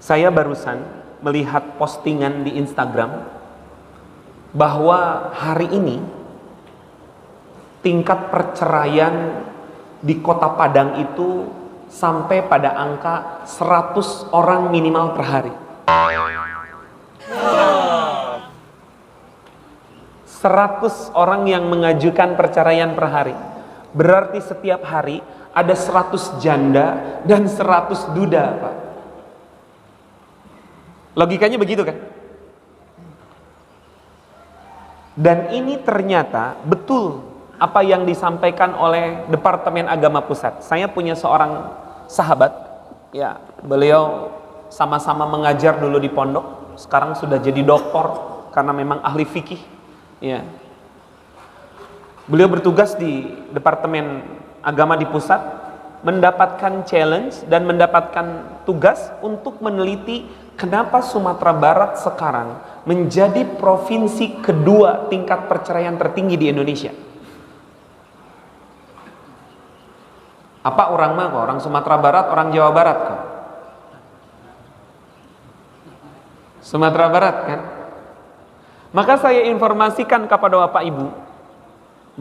Saya barusan melihat postingan di Instagram bahwa hari ini tingkat perceraian di Kota Padang itu sampai pada angka 100 orang minimal per hari. 100 orang yang mengajukan perceraian per hari. Berarti setiap hari ada 100 janda dan 100 duda, Pak. Logikanya begitu kan? Dan ini ternyata betul apa yang disampaikan oleh Departemen Agama Pusat. Saya punya seorang sahabat, ya, beliau sama-sama mengajar dulu di pondok, sekarang sudah jadi doktor karena memang ahli fikih, ya. Beliau bertugas di Departemen Agama di pusat, mendapatkan challenge dan mendapatkan tugas untuk meneliti kenapa Sumatera Barat sekarang menjadi provinsi kedua tingkat perceraian tertinggi di Indonesia. Apa orang mah kok? Orang Sumatera Barat, orang Jawa Barat kok? Sumatera Barat kan? Maka saya informasikan kepada Bapak Ibu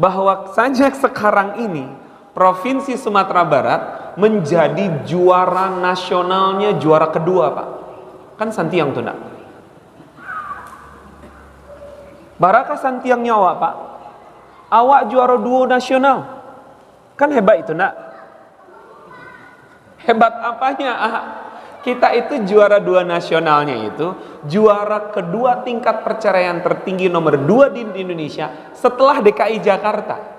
bahwa sejak sekarang ini Provinsi Sumatera Barat menjadi juara nasionalnya, juara kedua, Pak. Kan Santiang tuh, nak. Baraka Santiang nyawa, Pak. Awak juara duo nasional. Kan hebat itu, nak. Hebat apanya? Kita itu juara dua nasionalnya itu, juara kedua tingkat perceraian tertinggi nomor 2 di Indonesia setelah DKI Jakarta.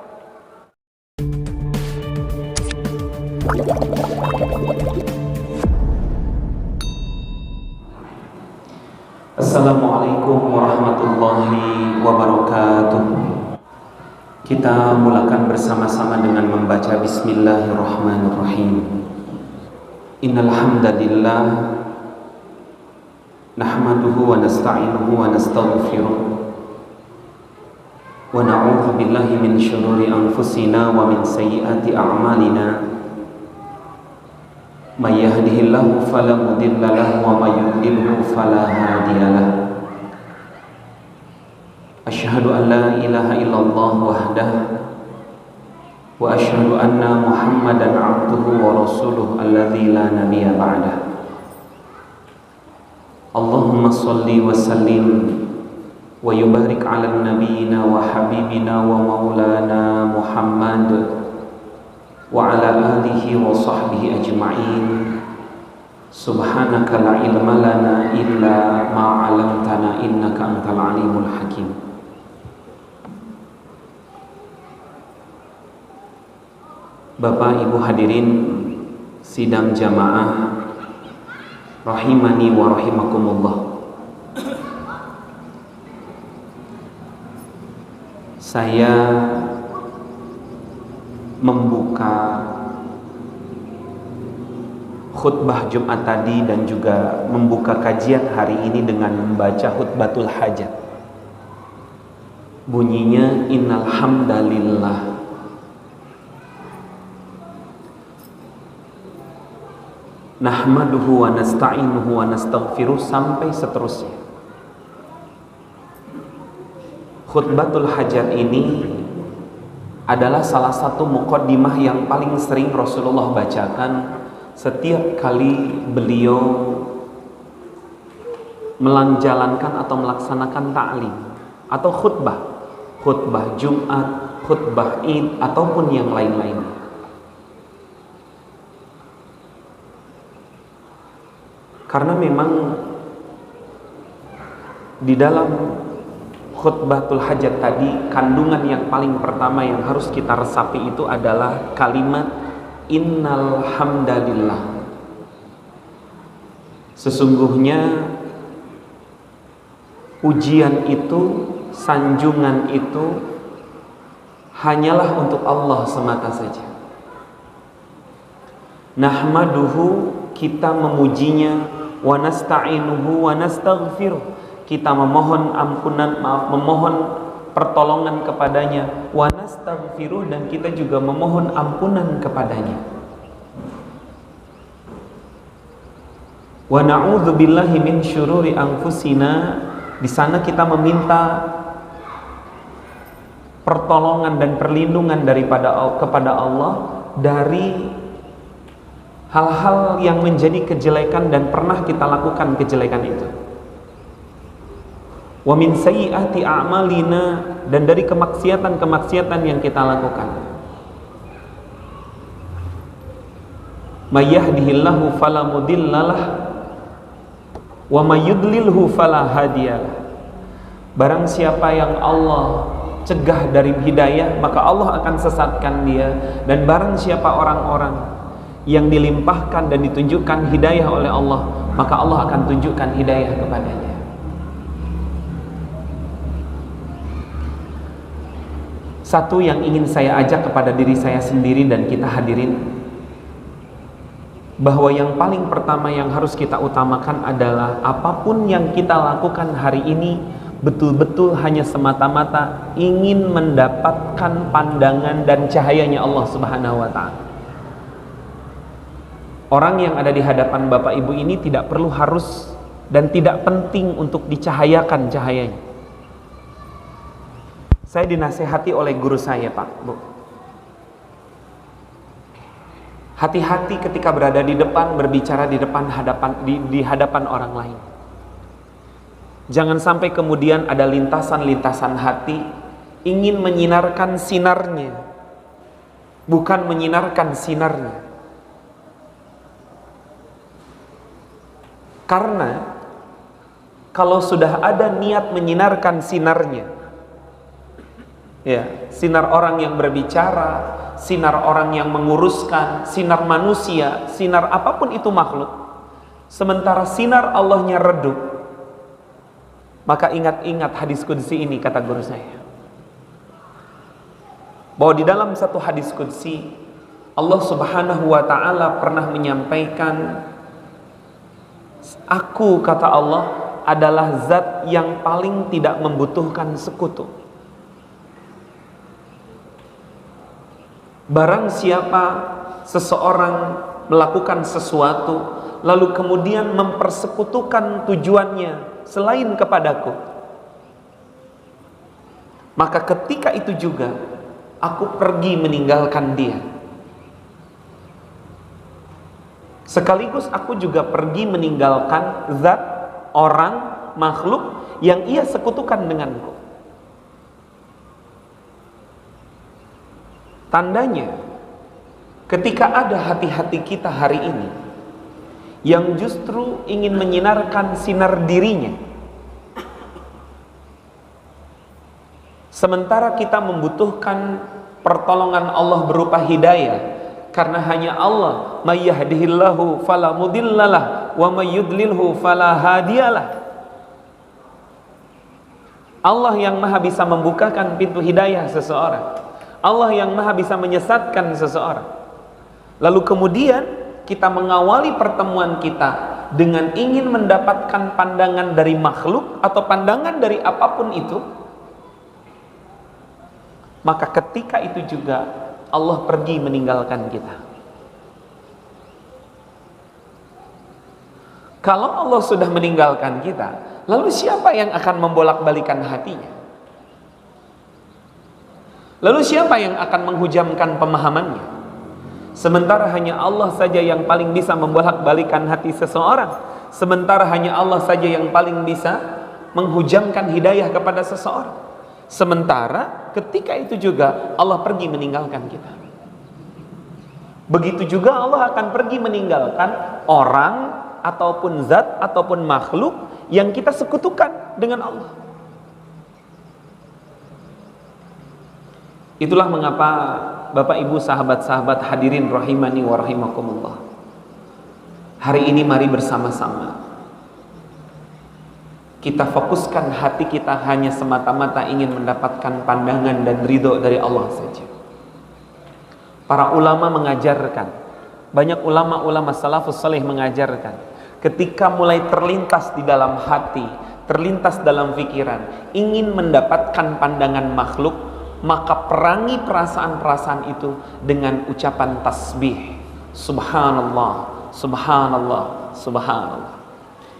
Assalamualaikum warahmatullahi wabarakatuh. Kita mulakan bersama-sama dengan membaca Bismillahirrahmanirrahim. Innal hamdalillah nahmaduhu wa nasta'inuhu wa nastaghfiruh wa na'udzu billahi min syururi anfusina wa min sayyiati a'malina. May yahdihillahu fala mudilla lahu wa may yudlilhu fala hadiya lahu. Asyhadu an la ilaha illallah wahdahu wa asyhadu anna Muhammadan abduhu wa rasuluhu alladzi la nabiyya ba'dah. Allahumma shalli wa sallim wa yubarik 'ala nabiyyina wa habibina wa maulana Muhammad wa ala alihi wa sahbihi ajma'in. Subhanaka la ilma lana illa ma 'allamtana innaka antal alimul hakim. Bapak Ibu hadirin sidang jamaah rahimani wa rahimakumullah. Saya membuka khutbah Jumat tadi dan juga membuka kajian hari ini dengan membaca khutbatul hajat. Bunyinya innal hamdalillah nahmaduhu wa nasta'inuhu wa nastaghfiruh sampai seterusnya. Khutbatul hajat ini adalah salah satu muqaddimah yang paling sering Rasulullah bacakan setiap kali beliau menjalankan atau melaksanakan ta'lim atau khutbah Jumat, khutbah Id ataupun yang lain-lainnya. Karena memang di dalam khutbatul hajat tadi, kandungan yang paling pertama yang harus kita resapi itu adalah kalimat innal hamdalillah. Sesungguhnya pujian itu, sanjungan itu hanyalah untuk Allah semata saja. Nahmaduhu, kita memujinya, wa nasta'inuhu wa nastaghfiruh, kita memohon ampunan, memohon pertolongan kepadanya, wa nastaghfiruh, dan kita juga memohon ampunan kepadanya. Wa na'udzubillahi min syururi anfusina. Di sana kita meminta pertolongan dan perlindungan kepada Allah dari hal-hal yang menjadi kejelekan dan pernah kita lakukan kejelekan itu. Wa min sayyiati a'malina, dan dari kemaksiatan yang kita lakukan. May yahdihillahu fala mudhillalah wa may yudlilhu fala hadiyalah. Barang siapa yang Allah cegah dari hidayah, maka Allah akan sesatkan dia, dan barang siapa orang-orang yang dilimpahkan dan ditunjukkan hidayah oleh Allah, maka Allah akan tunjukkan hidayah kepadanya. Satu yang ingin saya ajak kepada diri saya sendiri dan kita hadirin, bahwa yang paling pertama yang harus kita utamakan adalah apapun yang kita lakukan hari ini betul-betul hanya semata-mata ingin mendapatkan pandangan dan cahayanya Allah Subhanahu wa ta'ala. Orang yang ada di hadapan Bapak Ibu ini tidak perlu harus dan tidak penting untuk dicahayakan cahayanya. Saya dinasihati oleh guru saya, Pak, Bu. Hati-hati ketika berada di depan, berbicara di hadapan orang lain. Jangan sampai kemudian ada lintasan-lintasan hati ingin menyinarkan sinarnya, bukan menyinarkan sinarnya. Karena kalau sudah ada niat menyinarkan sinarnya, ya, sinar orang yang berbicara, sinar orang yang menguruskan, sinar manusia, sinar apapun itu makhluk, sementara sinar Allahnya redup, maka ingat-ingat hadis qudsi ini, kata guru saya, bahwa di dalam satu hadis qudsi Allah Subhanahu wa ta'ala pernah menyampaikan, aku, kata Allah, adalah zat yang paling tidak membutuhkan sekutu. Barang siapa seseorang melakukan sesuatu lalu kemudian mempersekutukan tujuannya selain kepadaku, maka ketika itu juga aku pergi meninggalkan dia. Sekaligus aku juga pergi meninggalkan zat, orang, makhluk yang ia sekutukan denganku. Tandanya ketika ada hati-hati kita hari ini yang justru ingin menyinarkan sinar dirinya, sementara kita membutuhkan pertolongan Allah berupa hidayah, karena hanya Allah, may yahdihillahu fala mudhillalah wa may yudlilhu fala hadiyalah. Allah yang maha bisa membukakan pintu hidayah seseorang, Allah yang maha bisa menyesatkan seseorang. Lalu kemudian kita mengawali pertemuan kita dengan ingin mendapatkan pandangan dari makhluk atau pandangan dari apapun itu, maka ketika itu juga Allah pergi meninggalkan kita. Kalau Allah sudah meninggalkan kita, lalu siapa yang akan membolak-balikan hatinya? Lalu siapa yang akan menghujamkan pemahamannya? Sementara hanya Allah saja yang paling bisa membolak-balikan hati seseorang. Sementara hanya Allah saja yang paling bisa menghujamkan hidayah kepada seseorang. Sementara ketika itu juga Allah pergi meninggalkan kita. Begitu juga Allah akan pergi meninggalkan orang ataupun zat ataupun makhluk yang kita sekutukan dengan Allah. Itulah mengapa Bapak Ibu sahabat-sahabat hadirin rahimani wa rahimakumullah, hari ini mari bersama-sama kita fokuskan hati kita hanya semata-mata ingin mendapatkan pandangan dan ridho dari Allah saja. Para ulama mengajarkan, banyak ulama-ulama salafus saleh mengajarkan, ketika mulai terlintas di dalam hati, terlintas dalam pikiran, ingin mendapatkan pandangan makhluk, maka perangi perasaan-perasaan itu dengan ucapan tasbih, subhanallah, subhanallah, subhanallah.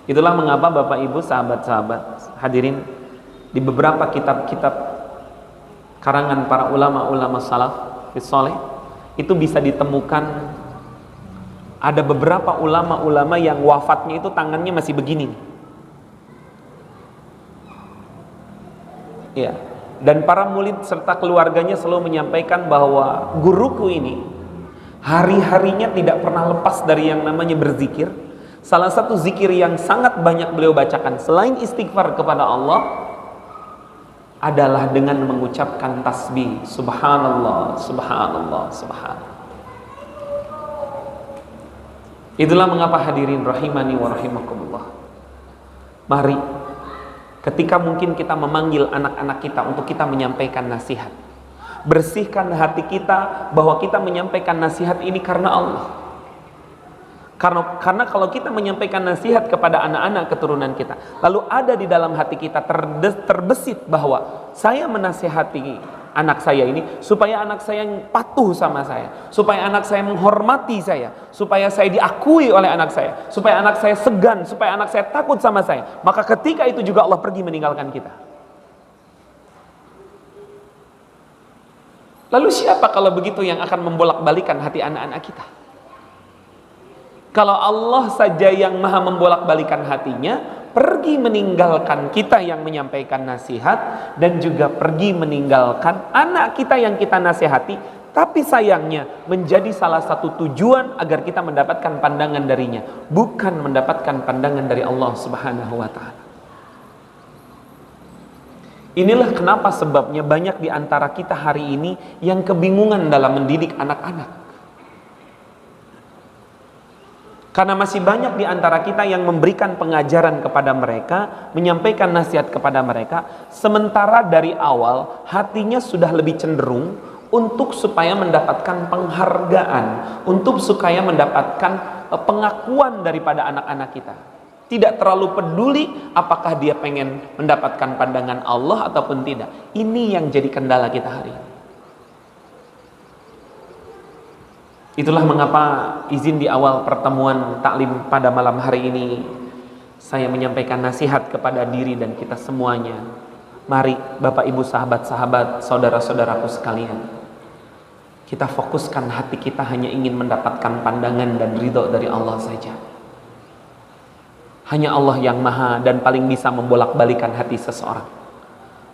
Itulah mengapa Bapak Ibu, sahabat-sahabat hadirin, di beberapa kitab-kitab karangan para ulama-ulama salaf saleh itu bisa ditemukan ada beberapa ulama-ulama yang wafatnya itu tangannya masih begini. Ya. Dan para murid serta keluarganya selalu menyampaikan bahwa guruku ini hari-harinya tidak pernah lepas dari yang namanya berzikir. Salah satu zikir yang sangat banyak beliau bacakan selain istighfar kepada Allah adalah dengan mengucapkan tasbih, subhanallah, subhanallah, subhanallah. Itulah mengapa hadirin rahimani wa rahimakumullah, mari ketika mungkin kita memanggil anak-anak kita untuk kita menyampaikan nasihat, bersihkan hati kita bahwa kita menyampaikan nasihat ini karena Allah. Karena kalau kita menyampaikan nasihat kepada anak-anak keturunan kita, lalu ada di dalam hati kita terbesit bahwa saya menasihati anak saya ini supaya anak saya patuh sama saya, supaya anak saya menghormati saya, supaya saya diakui oleh anak saya, supaya anak saya segan, supaya anak saya takut sama saya, maka ketika itu juga Allah pergi meninggalkan kita. Lalu siapa kalau begitu yang akan membolak-balikan hati anak-anak kita? Kalau Allah saja yang maha membolak-balikan hatinya, pergi meninggalkan kita yang menyampaikan nasihat, dan juga pergi meninggalkan anak kita yang kita nasihati, tapi sayangnya menjadi salah satu tujuan agar kita mendapatkan pandangan darinya, bukan mendapatkan pandangan dari Allah Subhanahu wa ta'ala. Inilah kenapa sebabnya banyak di antara kita hari ini yang kebingungan dalam mendidik anak-anak. Karena masih banyak di antara kita yang memberikan pengajaran kepada mereka, menyampaikan nasihat kepada mereka, sementara dari awal hatinya sudah lebih cenderung untuk supaya mendapatkan penghargaan, untuk supaya mendapatkan pengakuan daripada anak-anak kita. Tidak terlalu peduli apakah dia pengen mendapatkan pandangan Allah ataupun tidak. Ini yang jadi kendala kita hari ini. Itulah mengapa izin di awal pertemuan taklim pada malam hari ini saya menyampaikan nasihat kepada diri dan kita semuanya. Mari Bapak Ibu, sahabat-sahabat, saudara-saudaraku sekalian, kita fokuskan hati kita hanya ingin mendapatkan pandangan dan ridho dari Allah saja. Hanya Allah yang maha dan paling bisa membolak-balikan hati seseorang.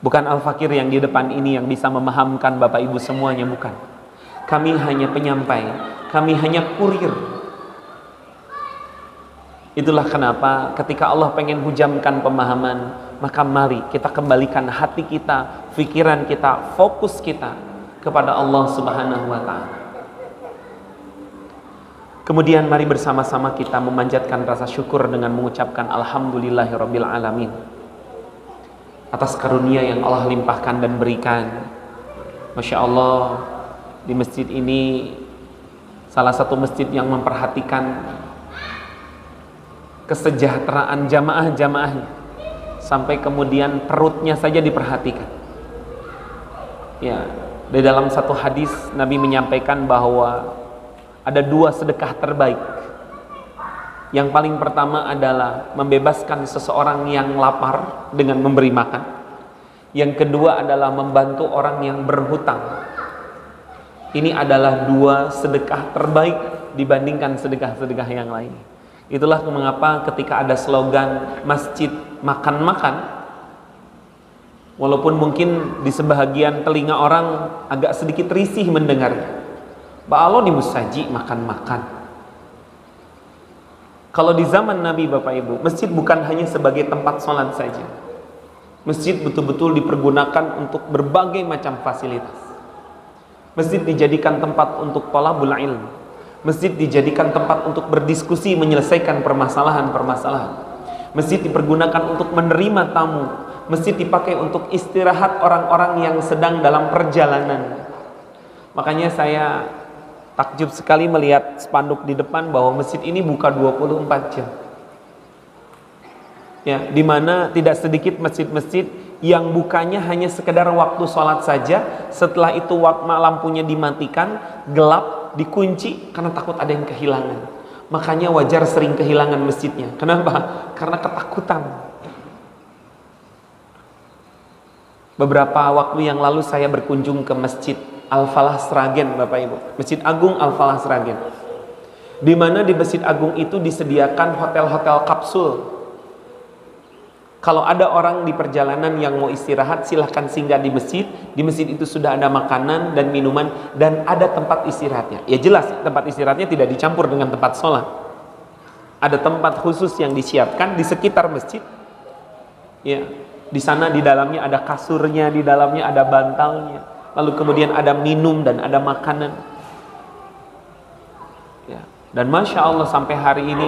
Bukan Al-Fakir yang di depan ini yang bisa memahamkan Bapak Ibu semuanya, bukan. Kami hanya penyampai, kami hanya kurir. Itulah kenapa ketika Allah pengen hujamkan pemahaman, maka mari kita kembalikan hati kita, pikiran kita, fokus kita kepada Allah Subhanahu wa ta'ala. Kemudian mari bersama-sama kita memanjatkan rasa syukur dengan mengucapkan alhamdulillahirabbil alamin atas karunia yang Allah limpahkan dan berikan. Masya Allah, di masjid ini salah satu masjid yang memperhatikan kesejahteraan jamaah-jamaahnya, sampai kemudian perutnya saja diperhatikan. Ya, di dalam satu hadis Nabi menyampaikan bahwa ada dua sedekah terbaik. Yang paling pertama adalah membebaskan seseorang yang lapar dengan memberi makan. Yang kedua adalah membantu orang yang berhutang. Ini adalah dua sedekah terbaik dibandingkan sedekah-sedekah yang lain. Itulah mengapa ketika ada slogan masjid makan-makan, walaupun mungkin di sebahagian telinga orang agak sedikit risih mendengarnya. Ba'alo di musaji makan-makan. Kalau di zaman Nabi Bapak Ibu, masjid bukan hanya sebagai tempat sholat saja. Masjid betul-betul dipergunakan untuk berbagai macam fasilitas. Masjid dijadikan tempat untuk thalabul ilm. Masjid dijadikan tempat untuk berdiskusi menyelesaikan permasalahan-permasalahan. Masjid dipergunakan untuk menerima tamu. Masjid dipakai untuk istirahat orang-orang yang sedang dalam perjalanan. Makanya saya takjub sekali melihat spanduk di depan bahwa masjid ini buka 24 jam. Ya, di mana tidak sedikit masjid-masjid yang bukanya hanya sekedar waktu sholat saja, setelah itu lampunya dimatikan, gelap, dikunci karena takut ada yang kehilangan. Makanya wajar sering kehilangan masjidnya. Kenapa? Karena ketakutan. Beberapa waktu yang lalu saya berkunjung ke Masjid Al-Falah Sragen, Bapak Ibu. Masjid Agung Al-Falah Sragen. Di mana di Masjid Agung itu disediakan hotel-hotel kapsul. Kalau ada orang di perjalanan yang mau istirahat, silahkan singgah di masjid. Di masjid itu sudah ada makanan dan minuman dan ada tempat istirahatnya. Ya jelas, tempat istirahatnya tidak dicampur dengan tempat sholat. Ada tempat khusus yang disiapkan di sekitar masjid. Ya, di sana di dalamnya ada kasurnya, di dalamnya ada bantalnya. Lalu kemudian ada minum dan ada makanan. Ya, dan Masya Allah sampai hari ini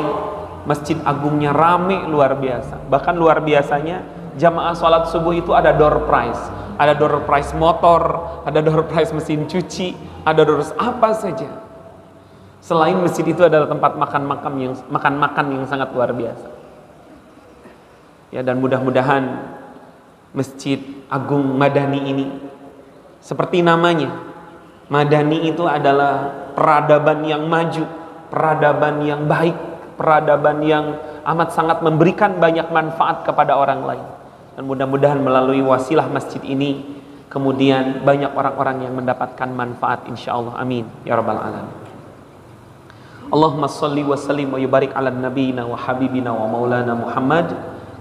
Masjid Agungnya rame luar biasa. Bahkan luar biasanya jamaah sholat subuh itu ada door prize. Ada door prize motor, ada door prize mesin cuci, ada door apa saja. Selain masjid itu adalah tempat makan-makan yang sangat luar biasa. Ya, dan mudah-mudahan Masjid Agung Madani ini seperti namanya, Madani itu adalah peradaban yang maju, peradaban yang baik, peradaban yang amat sangat memberikan banyak manfaat kepada orang lain. Dan mudah-mudahan melalui wasilah masjid ini kemudian banyak orang-orang yang mendapatkan manfaat, insyaallah. Amin ya rabbal alamin. Allahumma shalli wa sallim wa yubarik ala nabiyina wa habibina wa maulana Muhammad.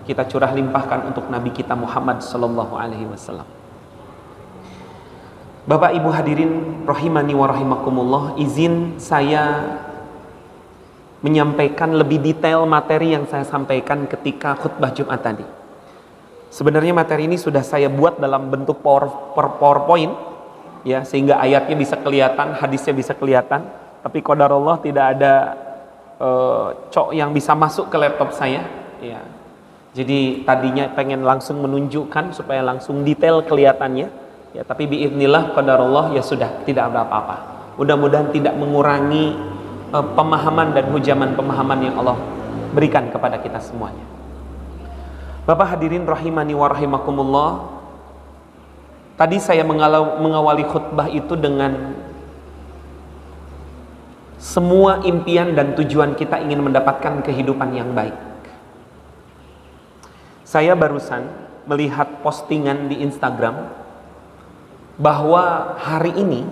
Kita curah limpahkan untuk nabi kita Muhammad sallallahu alaihi wasallam. Bapak Ibu hadirin rahimani wa rahimakumullah, izin saya menyampaikan lebih detail materi yang saya sampaikan ketika khutbah Jumat tadi. Sebenarnya materi ini sudah saya buat dalam bentuk PowerPoint, ya, sehingga ayatnya bisa kelihatan, hadisnya bisa kelihatan. Tapi qadarullah tidak ada cok yang bisa masuk ke laptop saya. Ya. Jadi tadinya pengen langsung menunjukkan supaya langsung detail kelihatannya. Ya, tapi biiznillah qadarullah ya sudah, tidak ada apa-apa. Mudah-mudahan tidak mengurangi pemahaman dan hujaman pemahaman yang Allah berikan kepada kita semuanya. Bapak hadirin rahimani wa rahimakumullah, tadi saya mengawali khutbah itu dengan semua impian dan tujuan kita ingin mendapatkan kehidupan yang baik. Saya barusan melihat postingan di Instagram bahwa hari ini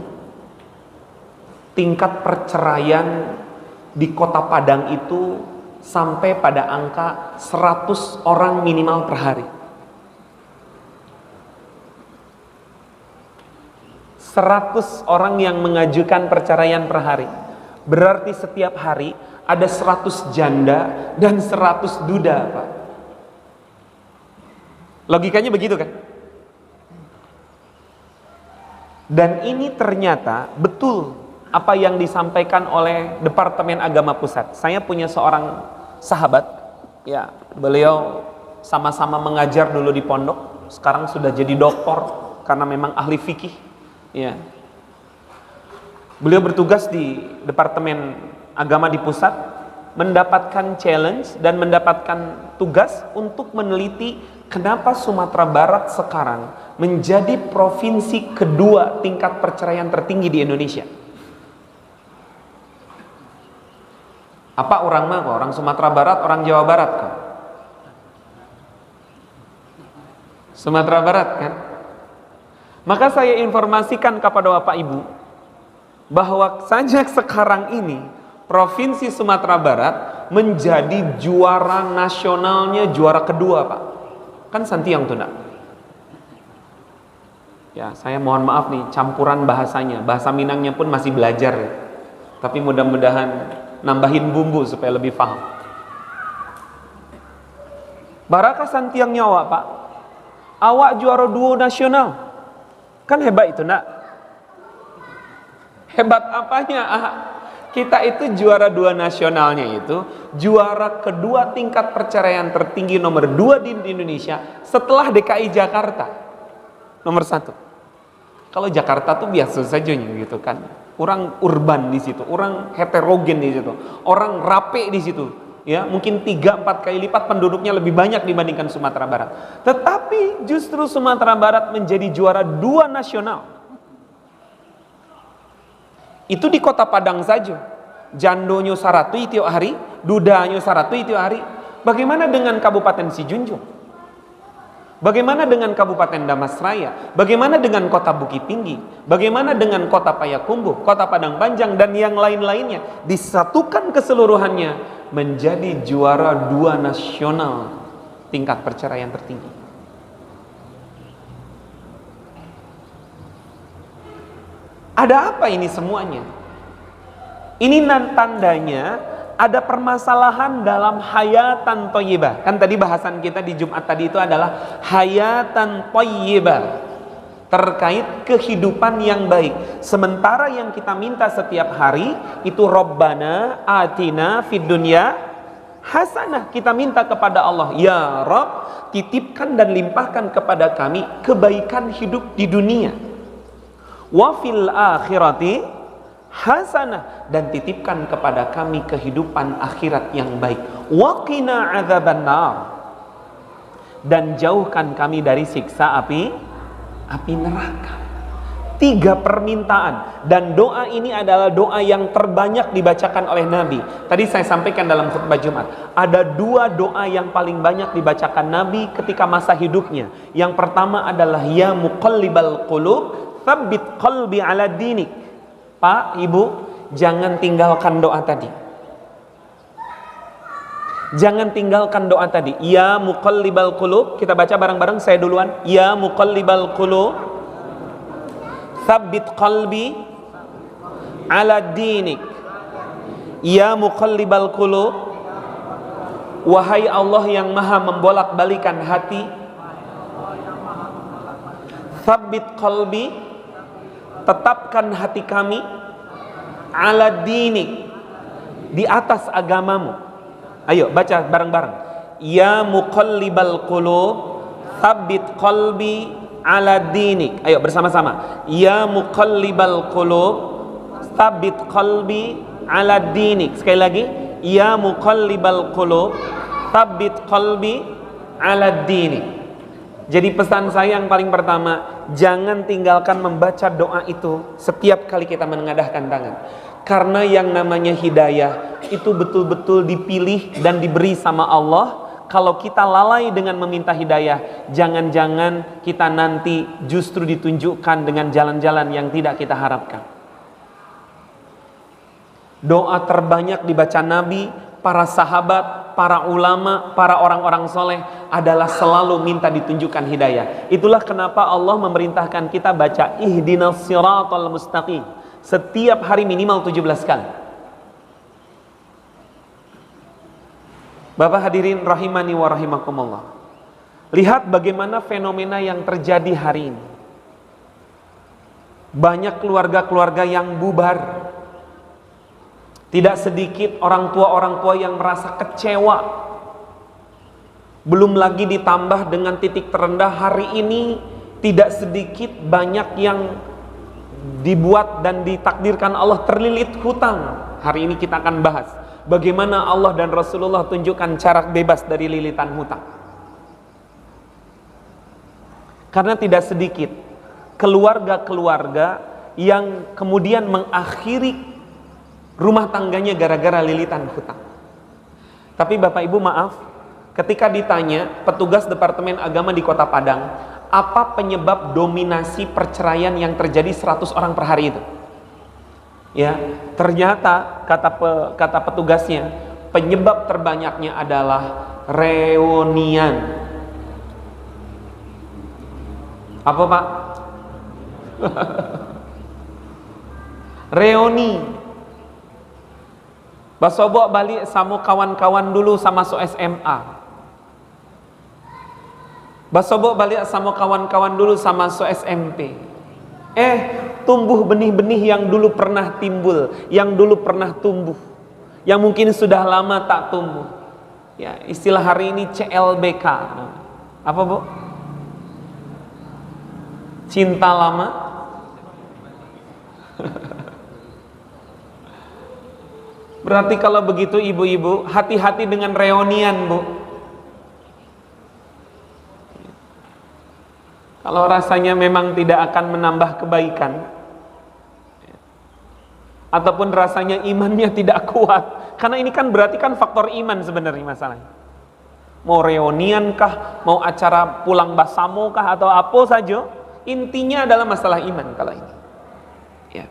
tingkat perceraian di Kota Padang itu sampai pada angka 100 orang minimal per hari. 100 orang yang mengajukan perceraian per hari. Berarti setiap hari ada 100 janda dan 100 duda, Pak. Logikanya begitu kan? Dan ini ternyata betul apa yang disampaikan oleh Departemen Agama Pusat. Saya punya seorang sahabat, ya, beliau sama-sama mengajar dulu di pondok, sekarang sudah jadi doktor karena memang ahli fikih, ya. Beliau bertugas di Departemen Agama di pusat, mendapatkan challenge dan mendapatkan tugas untuk meneliti kenapa Sumatera Barat sekarang menjadi provinsi kedua tingkat perceraian tertinggi di Indonesia. Apa orang mah kok? Orang Sumatera Barat, orang Jawa Barat kok? Sumatera Barat kan? Maka saya informasikan kepada Bapak Ibu bahwa sejak sekarang ini Provinsi Sumatera Barat menjadi juara nasionalnya, juara kedua, Pak. Kan Santiang tuh, nak. Ya, saya mohon maaf nih, campuran bahasanya. Bahasa Minangnya pun masih belajar ya. Tapi mudah-mudahan nambahin bumbu supaya lebih paham. Baraka Santiang nyawa, Pak. Awak juara duo nasional. Kan hebat itu, nak. Hebat apanya? Kita itu juara dua nasionalnya itu juara kedua tingkat perceraian tertinggi nomor 2 di Indonesia setelah DKI Jakarta nomor 1. Kalau Jakarta tuh biasa saja gitu kan, orang urban di situ, orang heterogen di situ, orang rapi di situ, ya mungkin 3-4 kali lipat penduduknya lebih banyak dibandingkan Sumatera Barat. Tetapi justru Sumatera Barat menjadi juara 2 nasional. Itu di Kota Padang saja. Jandonyo Saratui tiap hari, Dudanyo Saratui tiap hari. Bagaimana dengan Kabupaten Sijunjung? Bagaimana dengan Kabupaten Damasraya? Bagaimana dengan Kota Bukit Tinggi? Bagaimana dengan Kota Payakumbuh, Kota Padang Panjang, dan yang lain-lainnya? Disatukan keseluruhannya menjadi juara 2 nasional tingkat perceraian tertinggi. Ada apa ini semuanya? Ini tandanya ada permasalahan dalam hayatan thayyibah. Kan tadi bahasan kita di Jumat tadi itu adalah hayatan thayyibah, terkait kehidupan yang baik. Sementara yang kita minta setiap hari itu Rabbana atina fid dunya hasanah. Kita minta kepada Allah, ya Rabb, titipkan dan limpahkan kepada kami kebaikan hidup di dunia. Wa fil akhirati hasanah, dan titipkan kepada kami kehidupan akhirat yang baik. Wa qina adzabannar, dan jauhkan kami dari siksa api neraka. 3 permintaan, dan doa ini adalah doa yang terbanyak dibacakan oleh Nabi. Tadi saya sampaikan dalam khutbah Jumat, ada 2 doa yang paling banyak dibacakan Nabi ketika masa hidupnya. Yang pertama adalah ya muqallibal qulub tsabbit qalbi ala dinik. Pak, Ibu, jangan tinggalkan doa tadi. Jangan tinggalkan doa tadi. Ya muqallibal qulub. Kita baca bareng-bareng, saya duluan. Ya muqallibal qulub, tsabbit qalbi ala dinik. Ya muqallibal qulub, wahai Allah yang maha membolak-balikan hati, tsabbit qalbi, tetapkan hati kami, ala dinik, di atas agamamu. Ayo baca bareng-bareng. Ya muqallibal qulub tsabbit qalbi ala dinik. Ayo bersama-sama. Ya muqallibal qulub tsabbit qalbi ala dinik. Sekali lagi. Ya muqallibal qulub tsabbit qalbi ala dinik. Jadi pesan saya yang paling pertama, jangan tinggalkan membaca doa itu setiap kali kita menengadahkan tangan. Karena yang namanya hidayah itu betul-betul dipilih dan diberi sama Allah. Kalau kita lalai dengan meminta hidayah, jangan-jangan kita nanti justru ditunjukkan dengan jalan-jalan yang tidak kita harapkan. Doa terbanyak dibaca Nabi, para sahabat, para ulama, para orang-orang soleh adalah selalu minta ditunjukkan hidayah. Itulah kenapa Allah memerintahkan kita baca ihdinas siratal mustaqim setiap hari minimal 17 kali. Bapak hadirin rahimani wa rahimakumullah. Lihat bagaimana fenomena yang terjadi hari ini. Banyak keluarga-keluarga yang bubar. Tidak sedikit orang tua yang merasa kecewa. Belum lagi ditambah dengan titik terendah hari ini, tidak sedikit banyak yang dibuat dan ditakdirkan Allah terlilit hutang. Hari ini kita akan bahas bagaimana Allah dan Rasulullah tunjukkan cara bebas dari lilitan hutang. Karena tidak sedikit keluarga-keluarga yang kemudian mengakhiri rumah tangganya gara-gara lilitan hutang. Tapi Bapak Ibu maaf, ketika ditanya petugas Departemen Agama di Kota Padang, apa penyebab dominasi perceraian yang terjadi 100 orang per hari itu? Ya, ternyata kata petugasnya, penyebab terbanyaknya adalah reunian. Apa Pak? Reuni. Basobok balik sama kawan-kawan dulu sama so SMA. Basobok balik sama kawan-kawan dulu sama so SMP. Tumbuh benih-benih yang dulu pernah timbul, yang dulu pernah tumbuh, yang mungkin sudah lama tak tumbuh. Ya, istilah hari ini CLBK. Apa Bu? Cinta lama. Berarti kalau begitu ibu-ibu, hati-hati dengan reunian Bu. Kalau rasanya memang tidak akan menambah kebaikan, ataupun rasanya imannya tidak kuat. Karena ini kan berarti kan faktor iman sebenarnya masalahnya. Mau reunian kah, mau acara pulang basamo kah, atau apa saja, intinya adalah masalah iman kalau ini. Ya.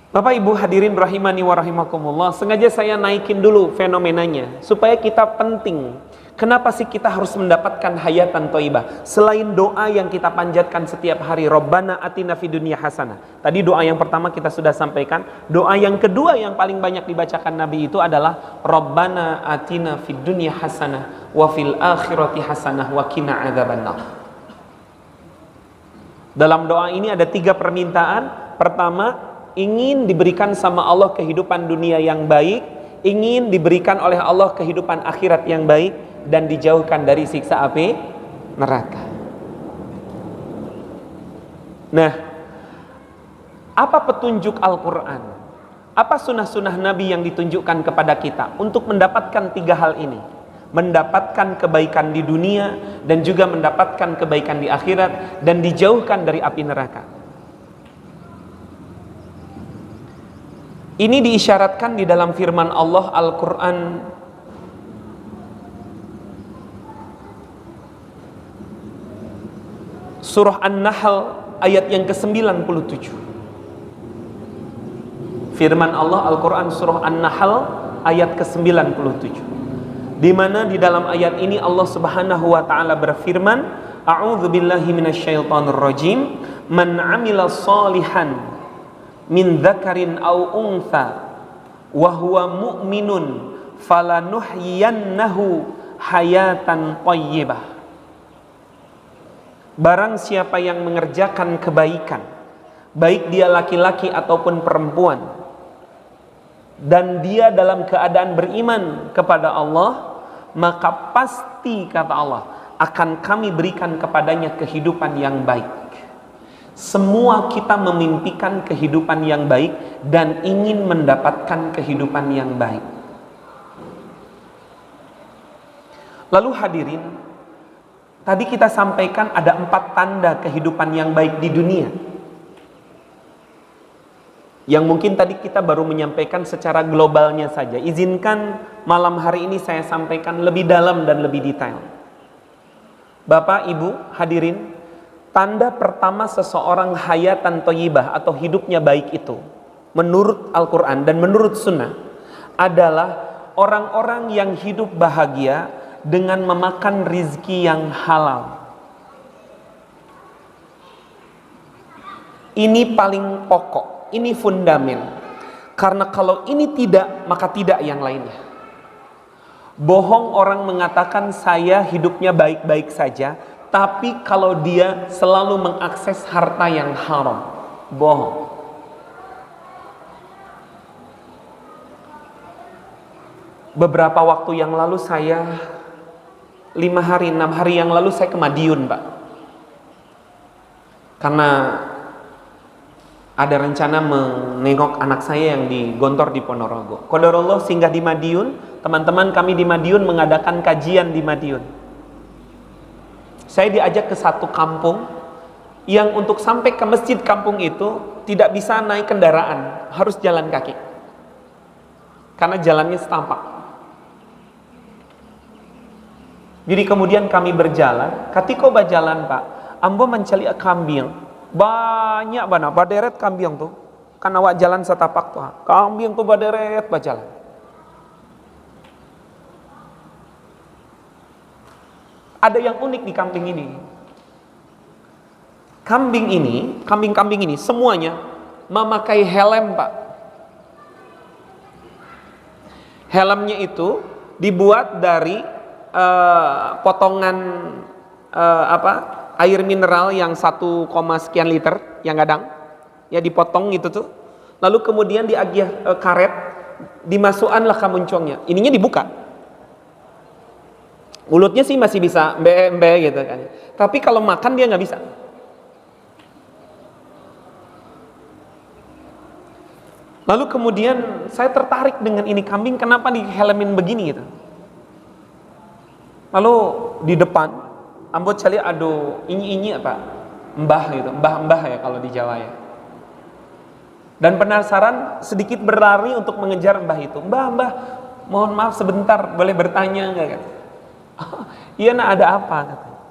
Bapak Ibu hadirin rahimani wa rahimakumullah, sengaja saya naikin dulu fenomenanya supaya kita penting. Kenapa sih kita harus mendapatkan hayatan thayyibah? Selain doa yang kita panjatkan setiap hari, Rabbana atina fid dunya hasanah. Tadi doa yang pertama kita sudah sampaikan. Doa yang kedua yang paling banyak dibacakan Nabi itu adalah Rabbana atina fid dunya hasanah wa fil akhirati hasanah wa qina adzabannar. Dalam doa ini ada 3 permintaan. Pertama, ingin diberikan sama Allah kehidupan dunia yang baik, ingin diberikan oleh Allah kehidupan akhirat yang baik, dan dijauhkan dari siksa api neraka. Nah, apa petunjuk Al-Quran? Apa sunnah-sunnah Nabi yang ditunjukkan kepada kita untuk mendapatkan 3 hal ini? Mendapatkan kebaikan di dunia dan juga mendapatkan kebaikan di akhirat dan dijauhkan dari api neraka. Ini diisyaratkan di dalam firman Allah Al-Quran Surah An-Nahl ayat yang ke-97. Firman Allah Al-Quran Surah An-Nahl ayat ke-97, di mana di dalam ayat ini Allah Subhanahu wa taala berfirman, A'udzu billahi minasyaitonir rajim, man 'amila shalihan min dzakarin aw untha wa huwa mu'minun falanuhyiyannahu hayatan thayyibah. Barang siapa yang mengerjakan kebaikan, baik dia laki-laki ataupun perempuan, dan dia dalam keadaan beriman kepada Allah, maka pasti, kata Allah, akan kami berikan kepadanya kehidupan yang baik. Semua kita memimpikan kehidupan yang baik dan ingin mendapatkan kehidupan yang baik. Lalu hadirin, tadi kita sampaikan ada 4 tanda kehidupan yang baik di dunia, yang mungkin tadi kita baru menyampaikan secara globalnya saja. Izinkan malam hari ini saya sampaikan lebih dalam dan lebih detail. Bapak, Ibu, hadirin, tanda pertama seseorang hayatan thayyibah atau hidupnya baik itu, menurut Al-Quran dan menurut Sunnah, adalah orang-orang yang hidup bahagia dengan memakan rizki yang halal. Ini paling pokok, ini fundamen. Karena kalau ini tidak, maka tidak yang lainnya. Bohong orang mengatakan saya hidupnya baik-baik saja, tapi kalau dia selalu mengakses harta yang haram, bohong. Beberapa waktu yang lalu 5 hari, 6 hari yang lalu saya ke Madiun, Pak. Karena ada rencana menengok anak saya yang di Gontor di Ponorogo. Qadarullah singgah di Madiun, teman-teman kami di Madiun mengadakan kajian di Madiun. Saya diajak ke satu kampung yang untuk sampai ke masjid kampung itu tidak bisa naik kendaraan, harus jalan kaki. Karena jalannya setapak. Jadi kemudian kami berjalan, ketika berjalan Pak, ambo mencari kambing, banyak banget, baderet kambing tuh, karena awak jalan setapak tuh, kambing tuh baderet berjalan. Ada yang unik di kambing ini. Kambing-kambing ini semuanya memakai helm, Pak. Helmnya itu dibuat dari potongan air mineral yang 1, sekian liter yang kadang ya dipotong gitu tuh, lalu kemudian diagih karet, dimasukkanlah kamuncongnya, ininya dibuka, mulutnya sih masih bisa mbe gitu kan, tapi kalau makan dia nggak bisa. Lalu kemudian saya tertarik dengan ini kambing, kenapa dihelmin begini gitu. Lalu di depan, ambo cari aduh ini apa? Mbah gitu, mbah ya kalau di Jawa ya. Dan penasaran sedikit berlari untuk mengejar mbah itu. Mbah, mohon maaf sebentar, boleh bertanya enggak? Oh, iya nak, ada apa? Katanya.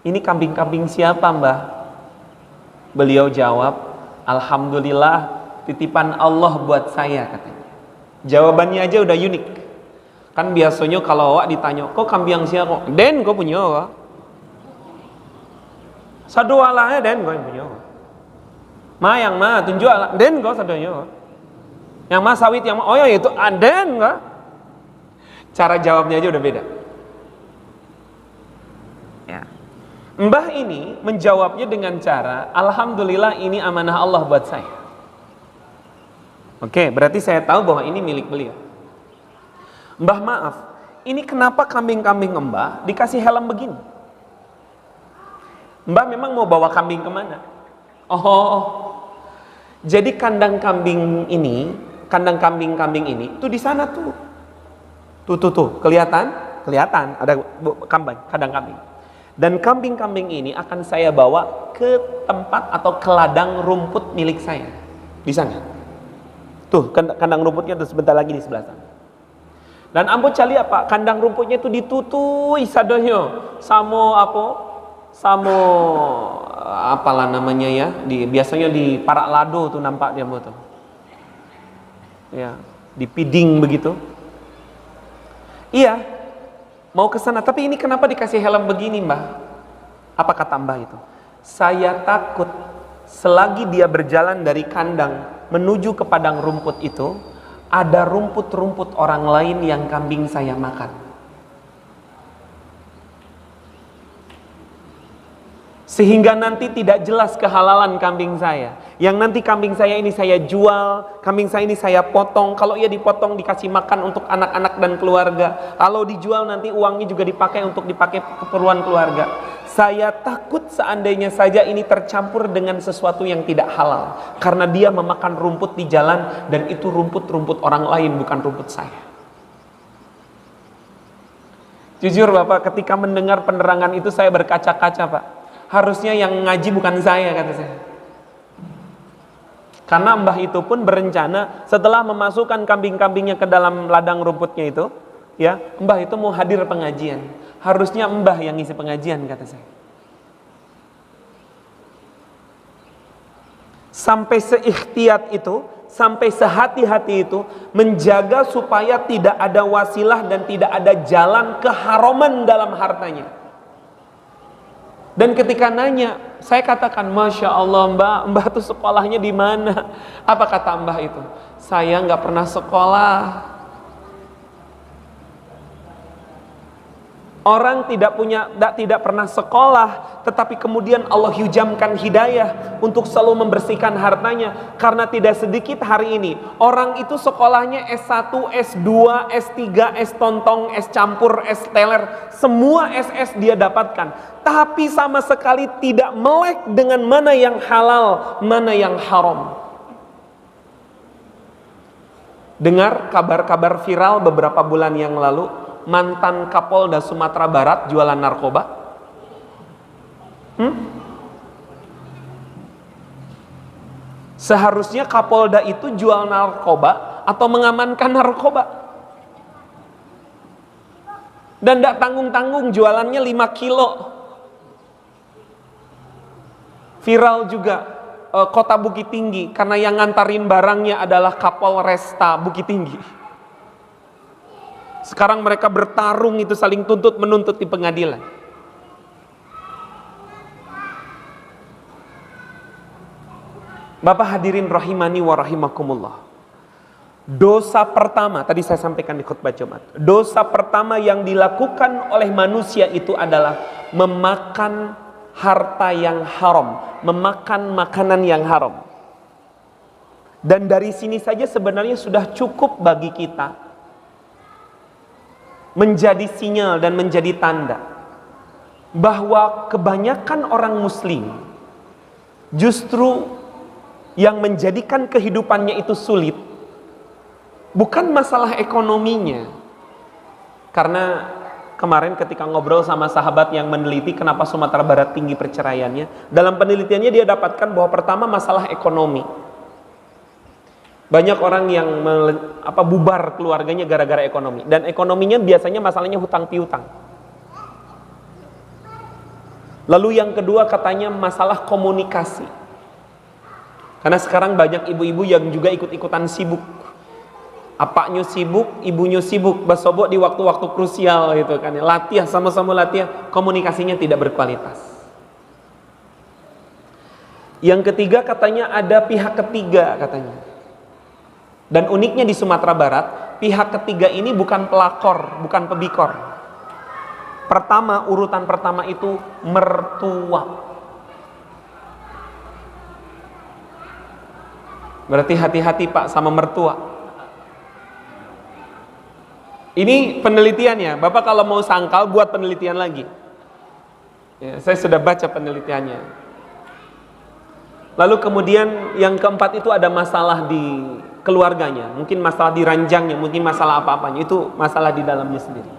Ini kambing-kambing siapa mbah? Beliau jawab, alhamdulillah titipan Allah buat saya, katanya. Jawabannya aja udah unik. Kan biasanya kalau awak ditanya, kok kambing siapa? Den, kok punya awak? Sadu alahnya den, kok punya awak? Yang ma tunjuk alah, den kok sadonya. Yang ma sawit, yang ma, oh ya itu den kok. Cara jawabnya aja udah beda. Ya. Mbah ini menjawabnya dengan cara, alhamdulillah ini amanah Allah buat saya. Oke, berarti saya tahu bahwa ini milik beliau. Mbah maaf, ini kenapa kambing-kambing mbah dikasih helm begini? Mbah memang mau bawa kambing kemana? Oh, jadi kandang kambing kambing ini tuh di sana tuh. Tuh, kelihatan ada kandang kambing. Dan kambing-kambing ini akan saya bawa ke tempat atau ke ladang rumput milik saya di sana. Tuh, kandang rumputnya tuh sebentar lagi di sebelah sana. Dan ambo cali apa? Kandang rumputnya itu ditutui sadonyo apalah namanya ya, biasanya di parak lado tuh nampak dia tuh. Ya, di piding begitu. Iya, mau ke sana, tapi ini kenapa dikasih helm begini, Mbah? Apa kata Mbah itu? Saya takut selagi dia berjalan dari kandang menuju ke padang rumput itu, ada rumput-rumput orang lain yang kambing saya makan. Sehingga nanti tidak jelas kehalalan kambing saya. Yang nanti kambing saya ini saya jual, kambing saya ini saya potong. Kalau ia dipotong dikasih makan untuk anak-anak dan keluarga. Kalau dijual nanti uangnya juga dipakai keperluan keluarga. Saya takut seandainya saja ini tercampur dengan sesuatu yang tidak halal. Karena dia memakan rumput di jalan dan itu rumput-rumput orang lain, bukan rumput saya. Jujur Bapak, ketika mendengar penerangan itu saya berkaca-kaca Pak. Harusnya yang ngaji bukan saya, kata saya. Karena mbah itu pun berencana setelah memasukkan kambing-kambingnya ke dalam ladang rumputnya itu, ya, mbah itu mau hadir pengajian. Harusnya mbah yang ngisi pengajian, kata saya. Sampai seikhtiat itu, sampai sehati-hati itu menjaga supaya tidak ada wasilah dan tidak ada jalan keharuman dalam hartanya. Dan ketika nanya, saya katakan, Masya Allah mbah tuh sekolahnya di mana? Apa kata mbah itu? Saya nggak pernah sekolah. Orang tidak pernah sekolah, tetapi kemudian Allah hujamkan hidayah untuk selalu membersihkan hartanya. Karena tidak sedikit hari ini orang itu sekolahnya S1, S2, S3, S tontong, S campur, S teler, semua SS dia dapatkan, tapi sama sekali tidak melek dengan mana yang halal, mana yang haram. Dengar kabar-kabar viral beberapa bulan yang lalu, mantan Kapolda Sumatera Barat jualan narkoba. Seharusnya Kapolda itu jual narkoba atau mengamankan narkoba. Dan tidak tanggung-tanggung, jualannya 5 kilo. Viral juga kota Bukit Tinggi, karena yang ngantarin barangnya adalah Kapolresta Bukit Tinggi. Sekarang mereka bertarung itu, saling menuntut di pengadilan. Bapak hadirin rahimani wa rahimakumullah. Dosa pertama, tadi saya sampaikan di khutbah Jumat. Dosa pertama yang dilakukan oleh manusia itu adalah memakan harta yang haram, memakan makanan yang haram. Dan dari sini saja sebenarnya sudah cukup bagi kita menjadi sinyal dan menjadi tanda bahwa kebanyakan orang muslim justru yang menjadikan kehidupannya itu sulit bukan masalah ekonominya. Karena kemarin ketika ngobrol sama sahabat yang meneliti kenapa Sumatera Barat tinggi perceraiannya, dalam penelitiannya dia dapatkan bahwa pertama masalah ekonomi. Banyak orang yang bubar keluarganya gara-gara ekonomi, dan ekonominya biasanya masalahnya hutang piutang. Lalu yang kedua katanya masalah komunikasi. Karena sekarang banyak ibu-ibu yang juga ikut-ikutan sibuk. Apanya sibuk, ibunya sibuk, basobok di waktu-waktu krusial gitu kan. Latihan, sama-sama latihan, komunikasinya tidak berkualitas. Yang ketiga katanya ada pihak ketiga katanya. Dan uniknya di Sumatera Barat, pihak ketiga ini bukan pelakor, bukan pebikor. Urutan pertama itu mertua. Berarti hati-hati Pak sama mertua. Ini penelitiannya. Bapak kalau mau sangkal buat penelitian lagi. Ya, saya sudah baca penelitiannya. Lalu kemudian yang keempat itu ada masalah di keluarganya. Mungkin masalah di ranjangnya, mungkin masalah apa-apanya. Itu masalah di dalamnya sendiri.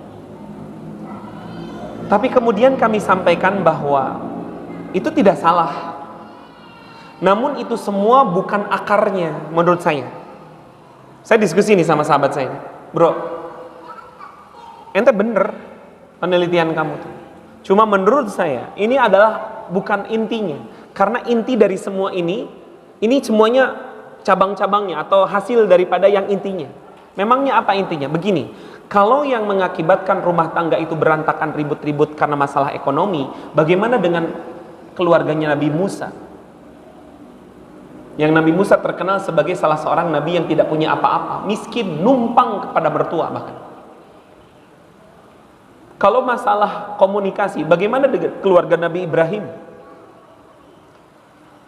Tapi kemudian kami sampaikan bahwa itu tidak salah. Namun itu semua bukan akarnya menurut saya. Saya diskusi nih sama sahabat saya. Bro, ente bener penelitian kamu tuh. Cuma menurut saya ini adalah bukan intinya. Karena inti dari semua ini semuanya cabang-cabangnya atau hasil daripada yang intinya. Memangnya apa intinya? Begini, kalau yang mengakibatkan rumah tangga itu berantakan ribut-ribut karena masalah ekonomi, bagaimana dengan keluarganya Nabi Musa? Yang Nabi Musa terkenal sebagai salah seorang nabi yang tidak punya apa-apa, miskin, numpang kepada mertua bahkan. Kalau masalah komunikasi, bagaimana dengan keluarga Nabi Ibrahim?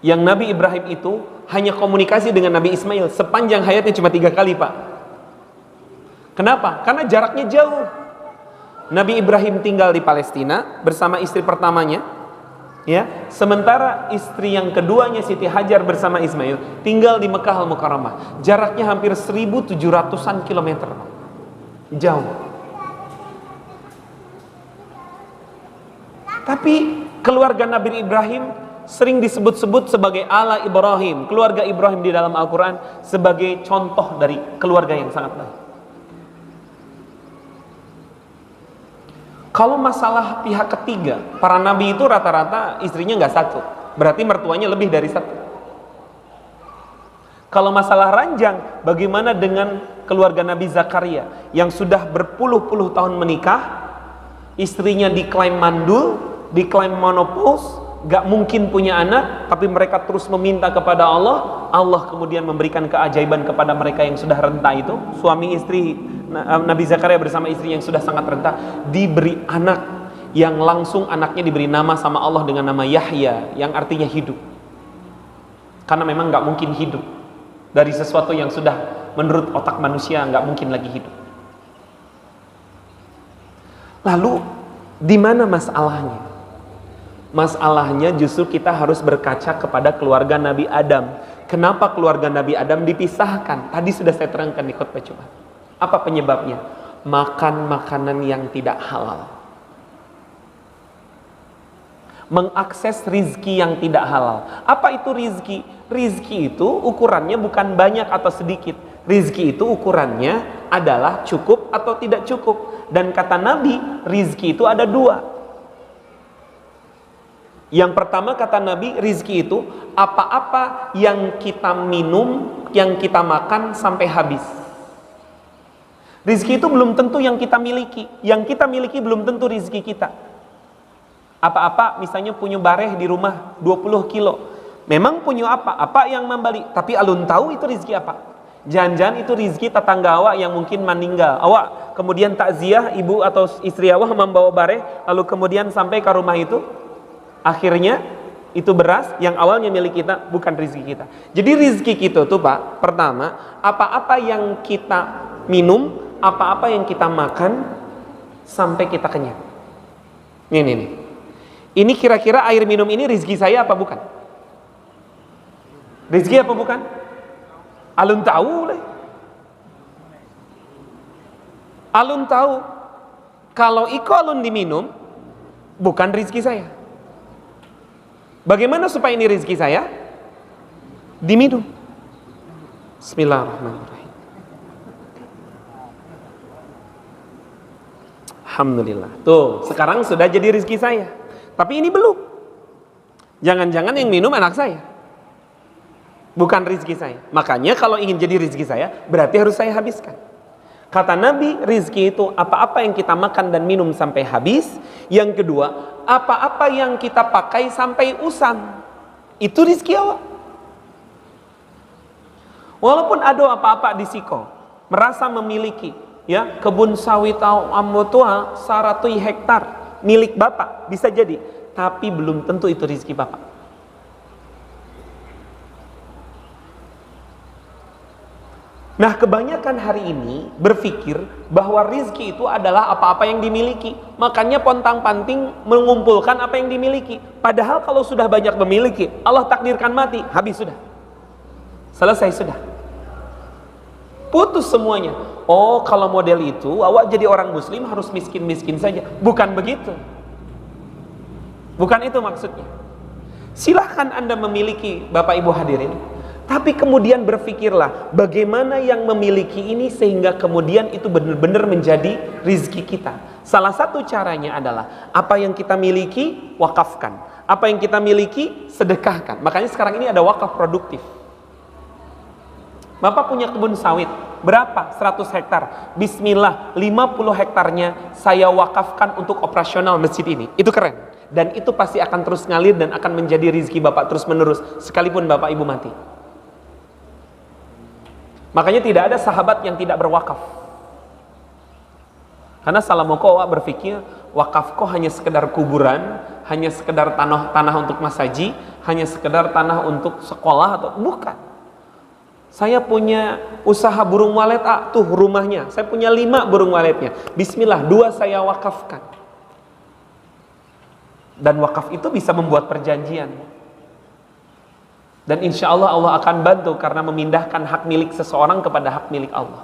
Yang Nabi Ibrahim itu hanya komunikasi dengan Nabi Ismail sepanjang hayatnya cuma 3 kali Pak. Kenapa? Karena jaraknya jauh. Nabi Ibrahim tinggal di Palestina bersama istri pertamanya, ya. Sementara istri yang keduanya Siti Hajar bersama Ismail tinggal di Mekah Al-Mukarramah. Jaraknya hampir 1.700-an kilometer. Jauh. Tapi keluarga Nabi Ibrahim sering disebut-sebut sebagai ala Ibrahim, keluarga Ibrahim di dalam Al-Quran sebagai contoh dari keluarga yang sangat baik. Kalau masalah pihak ketiga, para nabi itu rata-rata istrinya nggak satu, berarti mertuanya lebih dari satu. Kalau masalah ranjang, bagaimana dengan keluarga Nabi Zakaria yang sudah berpuluh-puluh tahun menikah, istrinya diklaim mandul, diklaim menopause, gak mungkin punya anak, tapi mereka terus meminta kepada Allah. Allah kemudian memberikan keajaiban kepada mereka yang sudah renta itu. Suami istri Nabi Zakaria bersama istri yang sudah sangat renta diberi anak, yang langsung anaknya diberi nama sama Allah dengan nama Yahya, yang artinya hidup. Karena memang gak mungkin hidup dari sesuatu yang sudah menurut otak manusia gak mungkin lagi hidup. Lalu di mana masalahnya? Masalahnya justru kita harus berkaca kepada keluarga Nabi Adam. Kenapa keluarga Nabi Adam dipisahkan? Tadi sudah saya terangkan di khutbah Jumat. Apa penyebabnya? Makan makanan yang tidak halal. Mengakses rizki yang tidak halal. Apa itu rizki? Rizki itu ukurannya bukan banyak atau sedikit. Rizki itu ukurannya adalah cukup atau tidak cukup. Dan kata Nabi, rizki itu ada 2. Yang pertama kata Nabi, rizki itu apa-apa yang kita minum, yang kita makan sampai habis. Rizki itu belum tentu yang kita miliki. Yang kita miliki belum tentu rizki kita. Apa-apa misalnya punya bareh di rumah 20 kilo. Memang punya apa yang membeli. Tapi alun tahu itu rizki apa. Jangan-jangan itu rizki tetangga awak yang mungkin meninggal. Awak kemudian takziah, ibu atau istri awak membawa bareh, lalu kemudian sampai ke rumah itu. Akhirnya itu beras yang awalnya milik kita, bukan rizki kita. Jadi rizki kita tuh Pak, pertama, apa-apa yang kita minum, apa-apa yang kita makan sampai kita kenyang. Nih. Ini kira-kira air minum ini rizki saya apa bukan? Rizki apa bukan? Alun tahu lah. Alun tahu. Kalau iko alun diminum, bukan rizki saya. Bagaimana supaya ini rizki saya? Diminum. Bismillahirrahmanirrahim. Alhamdulillah. Tuh, sekarang sudah jadi rezeki saya. Tapi ini belum. Jangan-jangan yang minum anak saya. Bukan rezeki saya. Makanya kalau ingin jadi rezeki saya, berarti harus saya habiskan. Kata Nabi, rezeki itu apa-apa yang kita makan dan minum sampai habis. Yang kedua, apa-apa yang kita pakai sampai usang. Itu rezeki Allah. Walaupun ada apa-apa di siko, merasa memiliki ya kebun sawit amotua 100 hektar milik bapak, bisa jadi, tapi belum tentu itu rezeki bapak. Nah, kebanyakan hari ini berpikir bahwa rezeki itu adalah apa-apa yang dimiliki, makanya pontang-panting mengumpulkan apa yang dimiliki. Padahal kalau sudah banyak memiliki, Allah takdirkan mati, habis sudah, selesai sudah, putus semuanya. Oh, kalau model itu awak jadi orang muslim harus miskin-miskin saja. Bukan begitu. Bukan itu maksudnya. Silahkan Anda memiliki, Bapak Ibu hadirin, tapi kemudian berpikirlah bagaimana yang memiliki ini sehingga kemudian itu benar-benar menjadi rizki kita. Salah satu caranya adalah apa yang kita miliki wakafkan, apa yang kita miliki sedekahkan. Makanya sekarang ini ada wakaf produktif. Bapak punya kebun sawit, berapa? 100 hektar. Bismillah, 50 hektarnya saya wakafkan untuk operasional masjid ini. Itu keren. Dan itu pasti akan terus ngalir dan akan menjadi rizki Bapak terus menerus, sekalipun Bapak Ibu mati. Makanya tidak ada sahabat yang tidak berwakaf. Karena salamoko berpikir, wakaf kok hanya sekedar kuburan, hanya sekedar tanah untuk masaji, hanya sekedar tanah untuk sekolah, atau bukan. Saya punya usaha burung walet, tuh rumahnya. Saya punya 5 burung waletnya. Bismillah, 2 saya wakafkan. Dan wakaf itu bisa membuat perjanjian. Dan insya Allah Allah akan bantu karena memindahkan hak milik seseorang kepada hak milik Allah.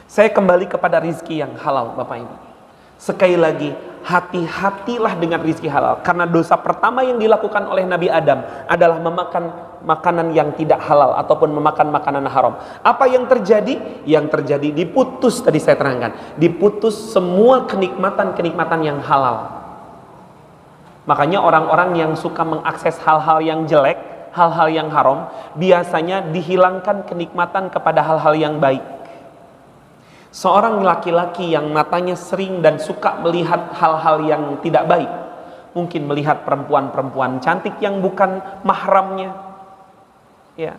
Saya kembali kepada rizki yang halal, Bapak Ibu. Sekali lagi, hati-hatilah dengan rizki halal. Karena dosa pertama yang dilakukan oleh Nabi Adam adalah memakan makanan yang tidak halal ataupun memakan makanan haram. Apa yang terjadi? Yang terjadi diputus, tadi saya terangkan, diputus semua kenikmatan-kenikmatan yang halal. Makanya orang-orang yang suka mengakses hal-hal yang jelek, hal-hal yang haram, biasanya dihilangkan kenikmatan kepada hal-hal yang baik. Seorang laki-laki yang matanya sering dan suka melihat hal-hal yang tidak baik, mungkin melihat perempuan-perempuan cantik yang bukan mahramnya, ya,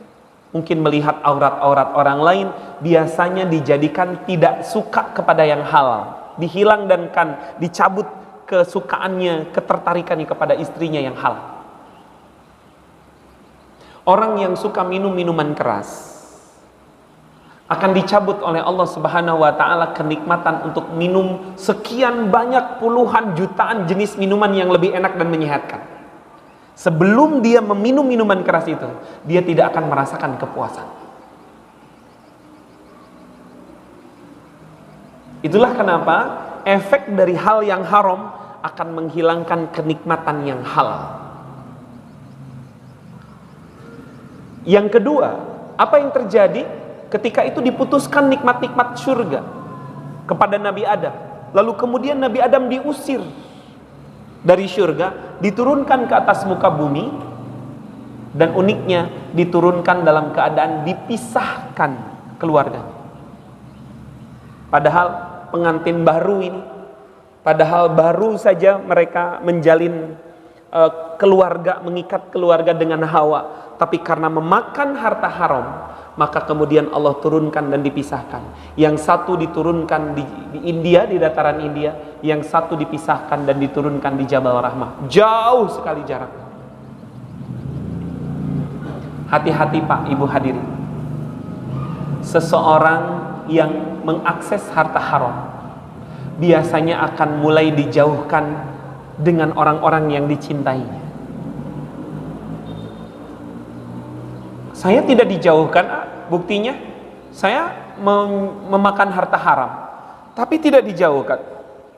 mungkin melihat aurat-aurat orang lain, biasanya dijadikan tidak suka kepada yang halal, dihilang dan dicabut kesukaannya, ketertarikannya kepada istrinya yang halal. Orang yang suka minum minuman keras akan dicabut oleh Allah Subhanahu wa taala kenikmatan untuk minum sekian banyak puluhan jutaan jenis minuman yang lebih enak dan menyehatkan. Sebelum dia meminum minuman keras itu, dia tidak akan merasakan kepuasan. Itulah kenapa efek dari hal yang haram akan menghilangkan kenikmatan yang halal. Yang kedua, apa yang terjadi ketika itu diputuskan nikmat-nikmat surga kepada Nabi Adam, lalu kemudian Nabi Adam diusir dari surga, diturunkan ke atas muka bumi, dan uniknya diturunkan dalam keadaan dipisahkan keluarganya. Padahal pengantin baru ini, padahal baru saja mereka menjalin keluarga, mengikat keluarga dengan Hawa, tapi karena memakan harta haram, maka kemudian Allah turunkan dan dipisahkan. Yang satu diturunkan di India, di dataran India, yang satu dipisahkan dan diturunkan di Jabal Rahmah. Jauh sekali jaraknya. Hati-hati Pak, Ibu hadirin. Seseorang yang mengakses harta haram biasanya akan mulai dijauhkan dengan orang-orang yang dicintainya. Saya tidak dijauhkan, buktinya saya memakan harta haram, tapi tidak dijauhkan.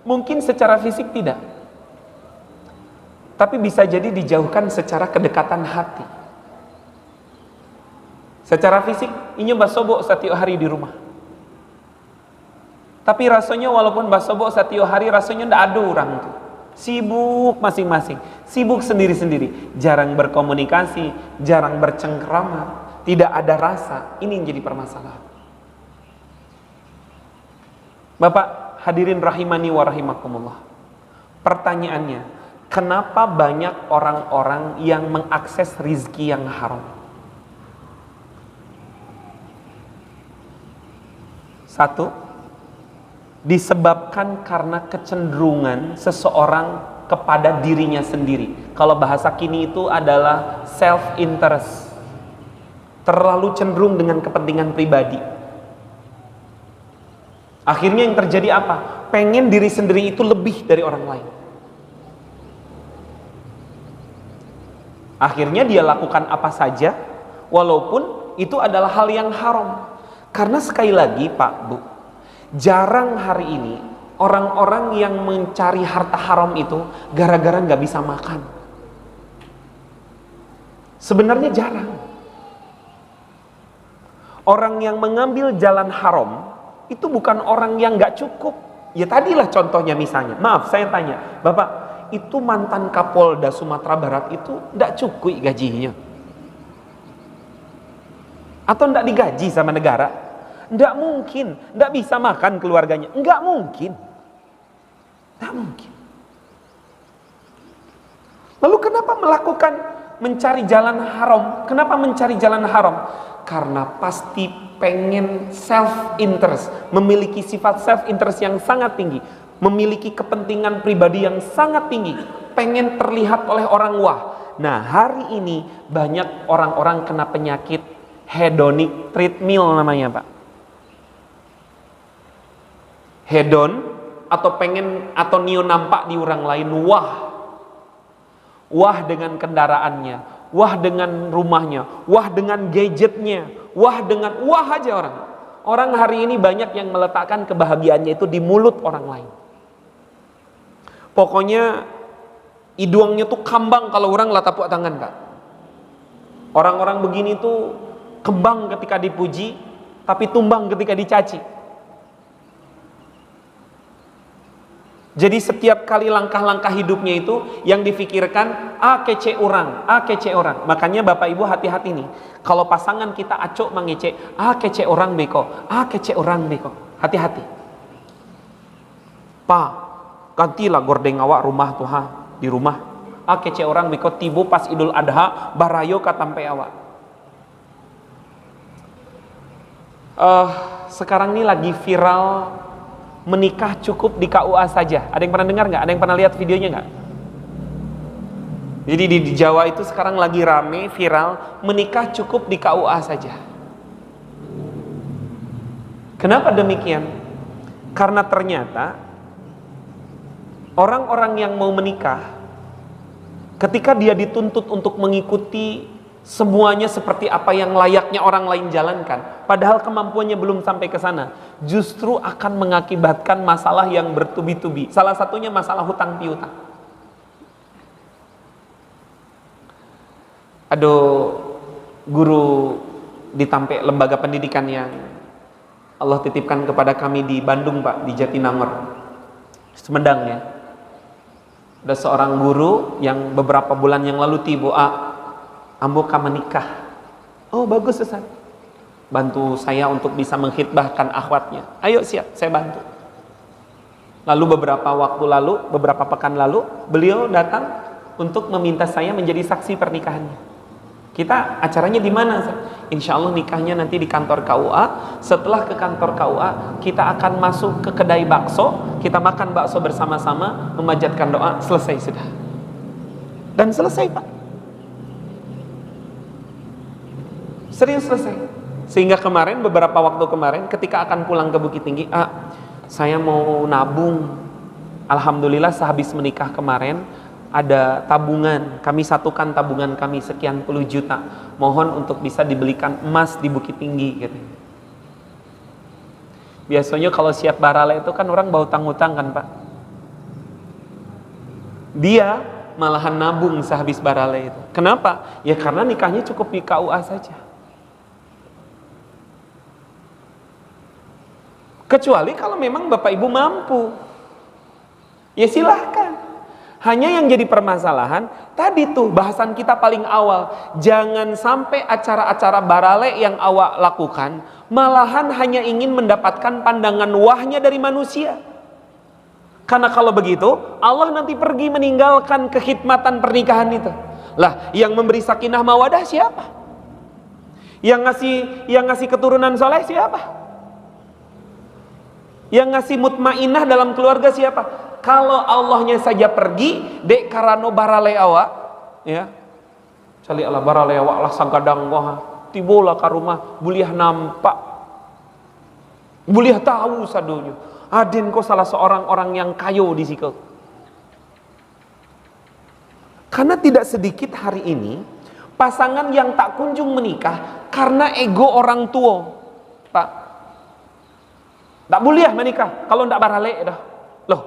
Mungkin secara fisik tidak, tapi bisa jadi dijauhkan secara kedekatan hati. Secara fisik, ini basobok setiap hari di rumah. Tapi rasanya walaupun basobok setiap hari, rasanya ndak ada orang tuh. Sibuk masing-masing, sibuk sendiri-sendiri, jarang berkomunikasi, jarang bercengkrama, tidak ada rasa. Ini yang jadi permasalahan. Bapak hadirin rahimani wa rahimakumullah. Pertanyaannya, kenapa banyak orang-orang yang mengakses rizki yang haram? Satu, disebabkan karena kecenderungan seseorang kepada dirinya sendiri. Kalau bahasa kini itu adalah self interest. Terlalu cenderung dengan kepentingan pribadi. Akhirnya yang terjadi apa? Pengen diri sendiri itu lebih dari orang lain. Akhirnya dia lakukan apa saja, walaupun itu adalah hal yang haram. Karena sekali lagi Pak, Bu, jarang hari ini orang-orang yang mencari harta haram itu gara-gara nggak bisa makan. Sebenarnya jarang. Orang yang mengambil jalan haram itu bukan orang yang nggak cukup. Ya tadilah contohnya misalnya. Maaf saya tanya, Bapak, itu mantan Kapolda Sumatera Barat itu nggak cukup gajinya? Atau nggak digaji sama negara? Nggak mungkin, nggak bisa makan keluarganya, nggak mungkin, nggak mungkin. Lalu kenapa melakukan mencari jalan haram? Kenapa mencari jalan haram? Karena pasti pengen self interest, memiliki sifat self interest yang sangat tinggi, memiliki kepentingan pribadi yang sangat tinggi, pengen terlihat oleh orang wah. Nah hari ini banyak orang-orang kena penyakit hedonic treadmill namanya Pak. Hedon atau pengen atau nio nampak di orang lain wah dengan kendaraannya, wah dengan rumahnya, wah dengan gadgetnya, wah aja orang hari ini banyak yang meletakkan kebahagiaannya itu di mulut orang lain. Pokoknya hidungnya tuh kambang kalau orang lah tepuk tangan Kak. Orang-orang begini tuh kembang ketika dipuji tapi tumbang ketika dicaci. Jadi setiap kali langkah-langkah hidupnya itu yang difikirkan kece orang. Makanya Bapak Ibu hati-hati nih. Kalau pasangan kita acok mengece, kece orang beko, kece orang beko. Hati-hati. Pak, gantilah gordeng awak rumah tuh di rumah. Kece orang beko tibu pas Idul Adha barayo katampe awak. Sekarang ini lagi viral menikah cukup di KUA saja. Ada yang pernah dengar nggak? Ada yang pernah lihat videonya nggak? Jadi di Jawa itu sekarang lagi rame viral menikah cukup di KUA saja. Kenapa demikian? Karena ternyata orang-orang yang mau menikah, ketika dia dituntut untuk mengikuti semuanya seperti apa yang layaknya orang lain jalankan, padahal kemampuannya belum sampai ke sana, justru akan mengakibatkan masalah yang bertubi-tubi. Salah satunya masalah hutang piutang. Aduh, guru di Tampe, lembaga pendidikan yang Allah titipkan kepada kami di Bandung Pak, di Jatinangor, Sumedang ya. Ada seorang guru yang beberapa bulan yang lalu tiba, ambo ka menikah. Oh bagus Ustaz, bantu saya untuk bisa menghitbahkan akhwatnya. Ayo siap, saya bantu. Lalu beberapa pekan lalu beliau datang untuk meminta saya menjadi saksi pernikahannya. Kita acaranya di mana? Insya Allah nikahnya nanti di kantor KUA. Setelah ke kantor KUA, kita akan masuk ke kedai bakso, kita makan bakso bersama-sama, memanjatkan doa, selesai sudah. Dan selesai Pak. Serius selesai. Sehingga kemarin, beberapa waktu kemarin, ketika akan pulang ke Bukit Tinggi, saya mau nabung. Alhamdulillah sehabis menikah kemarin ada tabungan, kami satukan tabungan kami sekian puluh juta, mohon untuk bisa dibelikan emas di Bukit Tinggi gitu. Biasanya kalau siap barale itu kan orang bawa utang-utang kan Pak. Dia malahan nabung sehabis barale itu. Kenapa? Ya karena nikahnya cukup di KUA saja. Kecuali kalau memang Bapak Ibu mampu, ya silahkan. Hanya yang jadi permasalahan tadi tuh bahasan kita paling awal, jangan sampai acara-acara barale yang awak lakukan malahan hanya ingin mendapatkan pandangan wahnya dari manusia. Karena kalau begitu Allah nanti pergi meninggalkan kekhidmatan pernikahan itu. Lah, yang memberi sakinah mawadah siapa? Yang ngasih keturunan soleh siapa? Yang ngasih mutmainah dalam keluarga siapa? Kalau Allahnya saja pergi, dek karano barale awak, ya. Cali Allah barale awak lah sagadang wah, tibola ka rumah, buliah nampak. Buliah tahu sadunya. Aden kok salah seorang orang yang kayo di situ. Karena tidak sedikit hari ini pasangan yang tak kunjung menikah karena ego orang tua. Pak, tak boleh menikah kalau tak barale dah. Loh.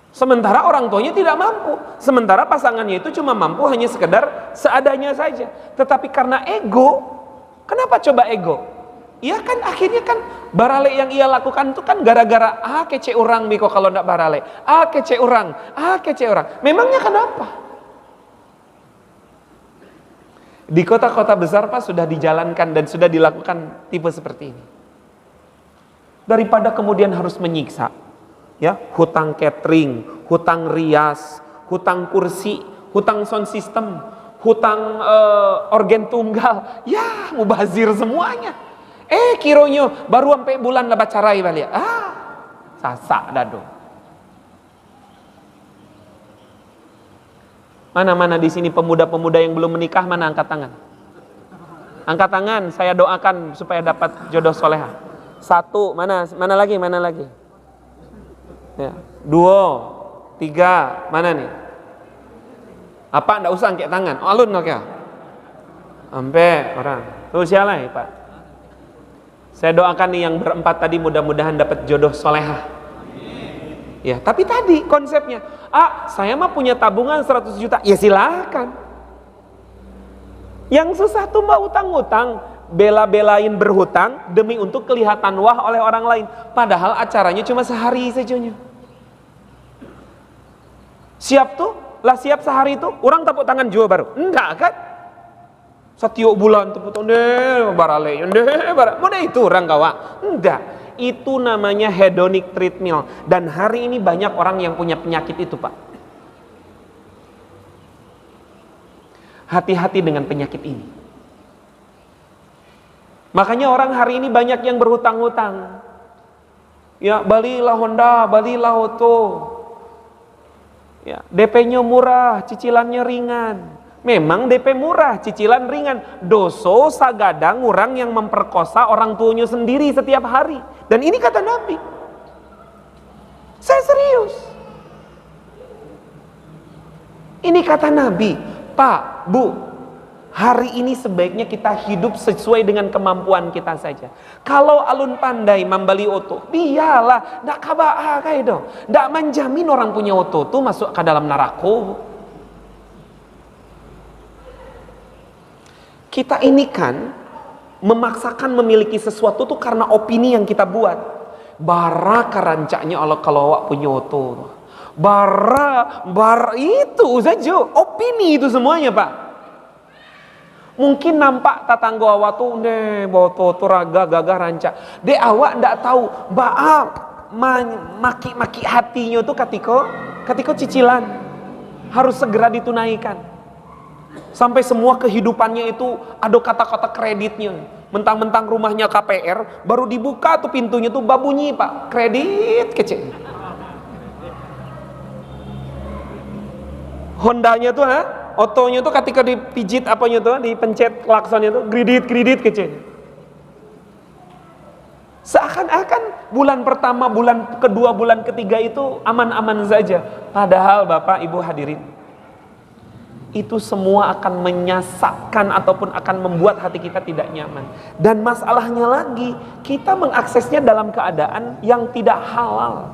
Sementara orang tuanya tidak mampu. Sementara pasangannya itu cuma mampu hanya sekedar seadanya saja. Tetapi karena ego, kenapa coba ego? Iya kan akhirnya kan barale yang ia lakukan itu kan gara-gara kece orang biko kalau ndak barale. Kece orang. Memangnya kenapa? Di kota-kota besar Pak sudah dijalankan dan sudah dilakukan tipe seperti ini. Daripada kemudian harus menyiksa, ya, hutang catering, hutang rias, hutang kursi, hutang sound system, hutang organ tunggal, ya mubazir semuanya. Kironyo baru sampai bulan lah bacarai balik. Sasak dado. Mana di sini pemuda-pemuda yang belum menikah, mana angkat tangan? Angkat tangan, saya doakan supaya dapat jodoh soleha. 1, mana lagi? Ya. 2, 3, mana nih? Apa ndak usah angkat tangan? Alun kok ya. Sampai orang. Tuh siapa ya, Pak? Saya doakan nih yang berempat tadi mudah-mudahan dapat jodoh soleha. Ya, tapi tadi konsepnya, saya mah punya tabungan 100 juta. Ya silakan. Yang susah tuh mbak utang-utang, bela-belain berhutang demi untuk kelihatan wah oleh orang lain. Padahal acaranya cuma sehari saja. Siap tuh, lah siap sehari itu, orang tepuk tangan juga baru. Enggak kan? Setiap bulan tepuk tangan, barale, mana itu orang kawa? Enggak. Itu namanya hedonic treadmill. Dan hari ini banyak orang yang punya penyakit itu, Pak. Hati-hati dengan penyakit ini. Makanya orang hari ini banyak yang berhutang-hutang. Ya, balilah Honda, balilah Auto. Ya, DP-nya murah, cicilannya ringan. Memang DP murah, cicilan ringan. Doso sagadang orang yang memperkosa orang tuanya sendiri setiap hari. Dan ini kata Nabi. Saya serius. Ini kata Nabi. Pak, Bu, hari ini sebaiknya kita hidup sesuai dengan kemampuan kita saja. Kalau alun pandai membeli oto, biarlah, ndak kabah kayak itu. Ndak menjamin orang punya oto tuh masuk ke dalam neraka. Kita ini kan memaksakan memiliki sesuatu tuh karena opini yang kita buat. Bara karancaknya Allah kalau awak punya oto. Bara itu saja, opini itu semuanya, Pak. Mungkin nampak tetangga awak tuh bawa oto raga gagah rancak. Awak ndak tahu, maki-maki hatinya tuh ketika cicilan harus segera ditunaikan. Sampai semua kehidupannya itu ada kata-kata kreditnya. Mentang-mentang rumahnya KPR, baru dibuka tuh pintunya tuh babunyi, Pak. Kredit kecil. Hondanya tuh, otonya tuh ketika dipijit apanya tuh, dipencet klaksonnya tuh, kredit kecil. Seakan-akan bulan pertama, bulan kedua, bulan ketiga itu aman-aman saja. Padahal Bapak Ibu hadirin, itu semua akan menyesakkan ataupun akan membuat hati kita tidak nyaman. Dan masalahnya lagi, kita mengaksesnya dalam keadaan yang tidak halal.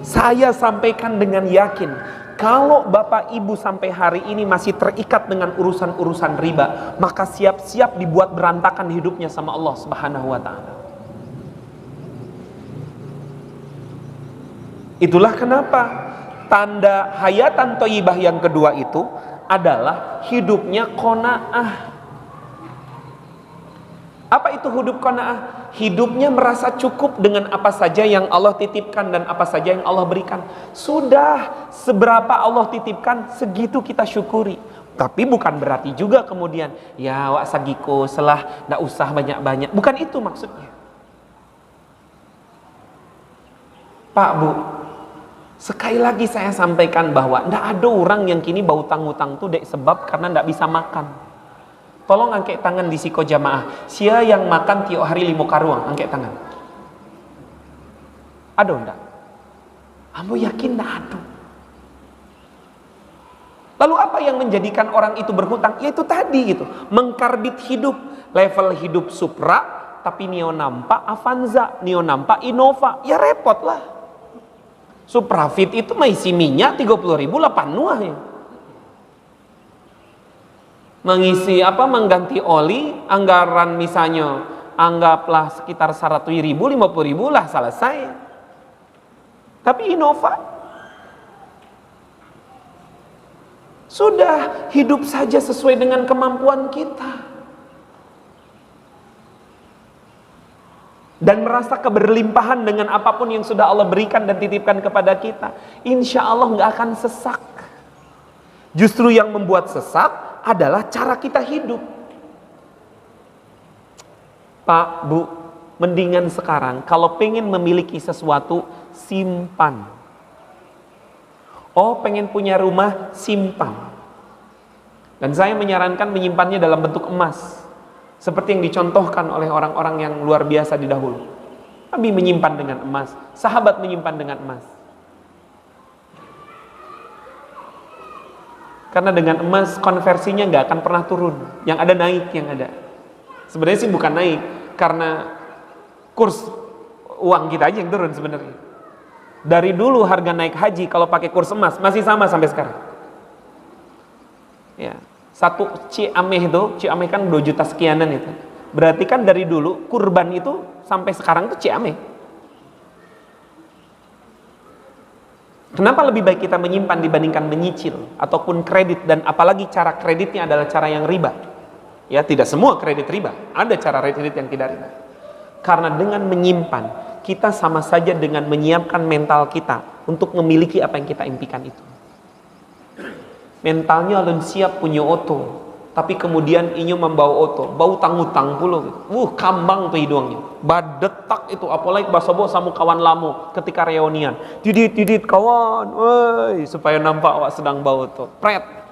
Saya sampaikan dengan yakin, Kalau bapak ibu sampai hari ini masih terikat dengan urusan-urusan riba, maka siap-siap dibuat berantakan hidupnya sama Allah Subhanahu wa ta'ala. Itulah kenapa tanda hayatan thayyibah yang kedua itu adalah hidupnya qanaah. Apa itu hidup qanaah? Hidupnya merasa cukup dengan apa saja yang Allah titipkan dan apa saja yang Allah berikan. Sudah, seberapa Allah titipkan, segitu kita syukuri. Tapi bukan berarti juga kemudian, ya wak sagiko selah, ndak usah banyak-banyak. Bukan itu maksudnya. Pak, Bu, sekali lagi saya sampaikan bahwa ndak ada orang yang kini bau utang-utang tuh dek sebab karena ndak bisa makan. Tolong angkat tangan di siko jamaah. Sia yang makan tiap hari 5 karuang, angkat tangan. Ada enggak? Ambo yakin enggak ada. Lalu apa yang menjadikan orang itu berhutang? Yaitu tadi gitu, mengkarbit hidup, level hidup supra, tapi nio nampak Avanza, nio nampak Innova, ya repot lah. Suprafit itu isi minyak 30.000 8 nuah ya. Mengisi mengganti oli, anggaran misalnya anggaplah sekitar 100.000 50.000 lah selesai. Tapi Innova sudah, hidup saja sesuai dengan kemampuan kita dan merasa keberlimpahan dengan apapun yang sudah Allah berikan dan titipkan kepada kita. Insya Allah nggak akan sesak. Justru yang membuat sesak adalah cara kita hidup. Pak, Bu, mendingan sekarang kalau pengen memiliki sesuatu, simpan. Oh, pengen punya rumah, simpan. Dan saya menyarankan menyimpannya dalam bentuk emas, seperti yang dicontohkan oleh orang-orang yang luar biasa di dahulu. Nabi menyimpan dengan emas, sahabat menyimpan dengan emas. Karena dengan emas konversinya nggak akan pernah turun, yang ada naik, yang ada. Sebenarnya sih bukan naik, karena kurs uang kita aja yang turun sebenarnya. Dari dulu harga naik haji kalau pakai kurs emas masih sama sampai sekarang. Ya, satu Ciameh itu, Ciameh kan 2 juta sekianan itu. Berarti kan dari dulu kurban itu sampai sekarang itu Ciameh. Kenapa lebih baik kita menyimpan dibandingkan menyicil ataupun kredit, dan apalagi cara kreditnya adalah cara yang riba? Ya, tidak semua kredit riba, ada cara kredit yang tidak riba. Karena dengan menyimpan, kita sama saja dengan menyiapkan mental kita untuk memiliki apa yang kita impikan itu. Mentalnya belum siap punya oto, tapi kemudian inyo membawa oto, bau tang-utang puluh. Kambang tuh hidungnya, badetak itu, apalagi basobo sama kawan lamo ketika reunian. Didit kawan, woi, supaya nampak awak sedang bawa oto. Pret.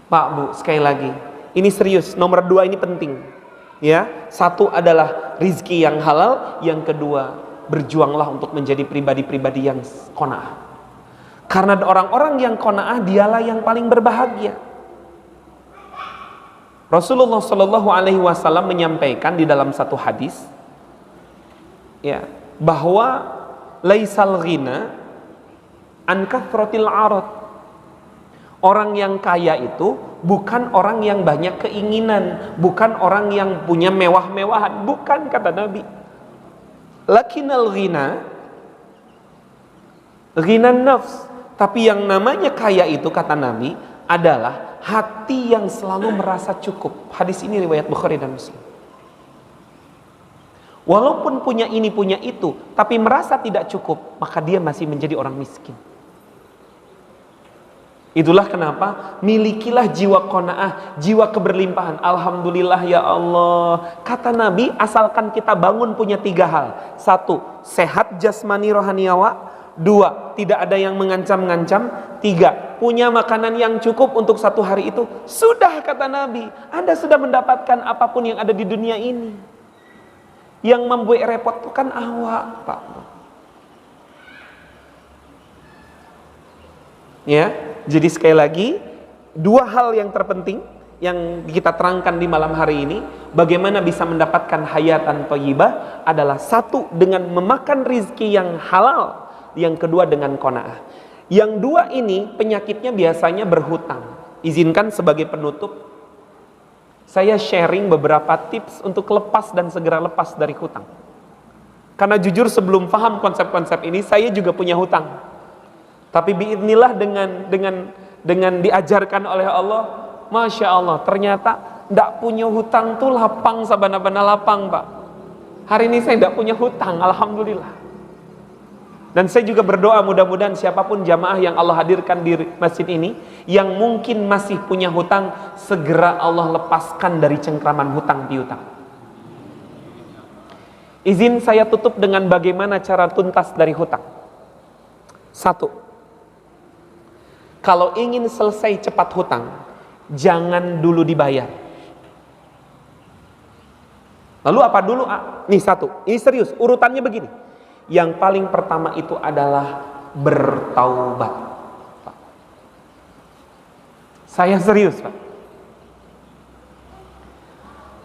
Pak, Bu, sekali lagi, ini serius. Nomor 2 ini penting. Ya, 1 adalah rizki yang halal, yang kedua berjuanglah untuk menjadi pribadi-pribadi yang qanaah. Karena orang-orang yang qanaah dialah yang paling berbahagia. Rasulullah Shallallahu Alaihi Wasallam menyampaikan di dalam satu hadis, ya, bahwa laisal ghina an kathratil arad. Orang yang kaya itu bukan orang yang banyak keinginan, bukan orang yang punya mewah-mewahan, bukan, kata Nabi. Lakinnal ghina nafs. Tapi yang namanya kaya itu, kata Nabi, adalah hati yang selalu merasa cukup. Hadis ini riwayat Bukhari dan Muslim. Walaupun punya ini punya itu, tapi merasa tidak cukup, maka dia masih menjadi orang miskin. Itulah kenapa milikilah jiwa qanaah, jiwa keberlimpahan. Alhamdulillah ya Allah. Kata Nabi, asalkan kita bangun punya 3 hal. 1, sehat jasmani rohani awak. 2, tidak ada yang mengancam-ngancam. 3, punya makanan yang cukup untuk 1 hari itu. Sudah, kata Nabi, Anda sudah mendapatkan apapun yang ada di dunia ini. Yang membuat repot itu kan awak, Pak. Ya, jadi sekali lagi, 2 hal yang terpenting. yang kita terangkan di malam hari ini, bagaimana bisa mendapatkan hayatan thayyibah adalah satu dengan memakan rizki yang halal, yang kedua dengan qanaah. Yang dua ini penyakitnya biasanya berhutang. Izinkan sebagai penutup saya sharing beberapa tips untuk lepas dan segera lepas dari hutang. Karena jujur sebelum paham konsep-konsep ini saya juga punya hutang. Tapi biidznillah dengan diajarkan oleh Allah, Masya Allah, ternyata tidak punya hutang tuh lapang sabana-bana lapang, Pak. Hari ini saya tidak punya hutang, Alhamdulillah. Dan saya juga berdoa mudah-mudahan siapapun jamaah yang Allah hadirkan di masjid ini, yang mungkin masih punya hutang, segera Allah lepaskan dari cengkraman hutang piutang. Izin saya tutup dengan bagaimana cara tuntas dari hutang. Satu, kalau ingin selesai cepat hutang, jangan dulu dibayar. Lalu apa dulu? Nih satu, ini serius, urutannya begini. Yang paling pertama itu adalah bertaubat. Pak. Saya serius, Pak.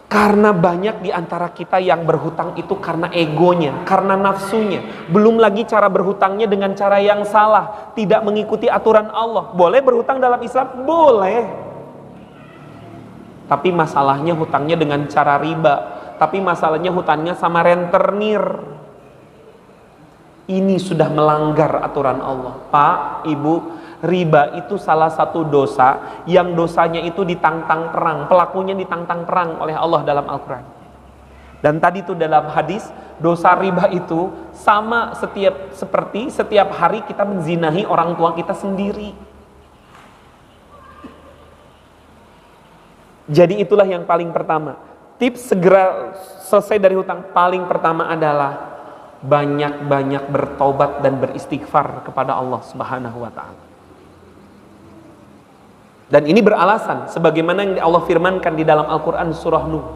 Karena banyak di antara kita yang berhutang itu karena egonya, karena nafsunya. Belum lagi cara berhutangnya dengan cara yang salah, tidak mengikuti aturan Allah. Boleh berhutang dalam Islam? Boleh. Tapi masalahnya hutangnya dengan cara riba. Tapi masalahnya hutangnya sama rentenir. Ini sudah melanggar aturan Allah. Pak, Ibu, riba itu salah satu dosa yang dosanya itu ditantang perang, pelakunya ditantang perang oleh Allah dalam Al-Quran. Dan tadi itu dalam hadis, dosa riba itu sama seperti setiap hari kita menzinahi orang tua kita sendiri. Jadi itulah yang paling pertama. Tips segera selesai dari hutang paling pertama adalah banyak-banyak bertobat dan beristighfar kepada Allah Subhanahu wa ta'ala. Dan ini beralasan sebagaimana yang Allah firmankan di dalam Al-Quran surah Nuh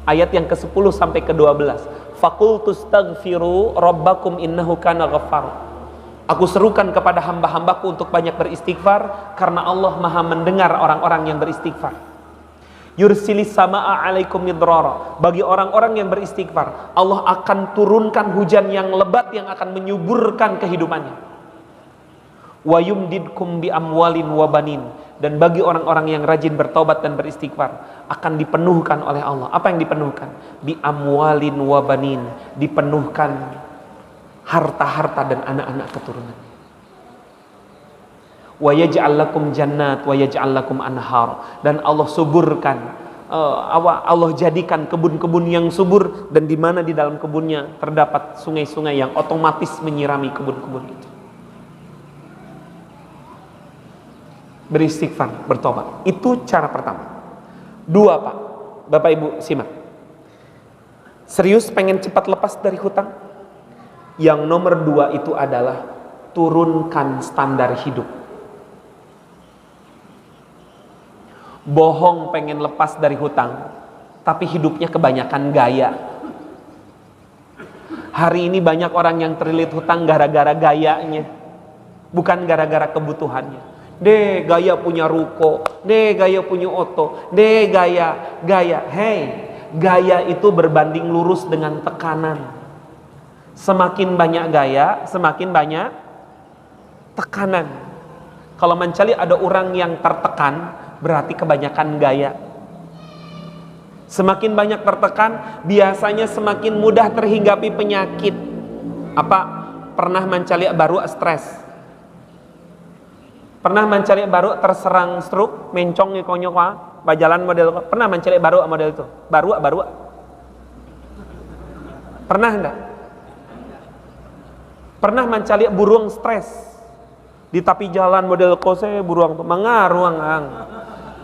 ayat yang ke-10 sampai ke-12. Faqultu astaghfiru rabbakum innahu kana ghaffar. Aku serukan kepada hamba-hambaku untuk banyak beristighfar karena Allah Maha mendengar orang-orang yang beristighfar. Yursilis samaa alaikum midrara. Bagi orang-orang yang beristighfar, Allah akan turunkan hujan yang lebat yang akan menyuburkan kehidupannya. Wa yumdidkum bi amwalin wa banin. Dan bagi orang-orang yang rajin bertobat dan beristighfar, akan dipenuhkan oleh Allah. Apa yang dipenuhkan? Bi amwalin wa banin. Dipenuhkan harta-harta dan anak-anak keturunan. Wa yaj'al lakum jannat wa yaj'al lakum anhar. Dan Allah suburkan, Allah jadikan kebun-kebun yang subur, dan di mana di dalam kebunnya terdapat sungai-sungai yang otomatis menyirami kebun-kebun itu. Beristighfar, bertobat. Itu cara pertama. Dua, Pak. Bapak Ibu simak. Serius pengen cepat lepas dari hutang? Yang nomor dua itu adalah turunkan standar hidup. Bohong pengen lepas dari hutang, tapi hidupnya kebanyakan gaya. Hari ini banyak orang yang terlilit hutang gara-gara gayanya, bukan gara-gara kebutuhannya. Deh gaya punya ruko, deh gaya punya oto, deh gaya. Hey, gaya itu berbanding lurus dengan tekanan. Semakin banyak gaya, semakin banyak tekanan. Kalau mencari ada orang yang tertekan, berarti kebanyakan gaya. Semakin banyak tertekan, biasanya semakin mudah terhinggapi penyakit. Apa? Pernah mencari baru stres? Pernah mencari baru terserang stroke, mencong konyol bajalan model? Pernah mencari baru model itu? Baru? Pernah enggak? Pernah mencari burung stres? Di tepi jalan model kose burung mengaruang ang.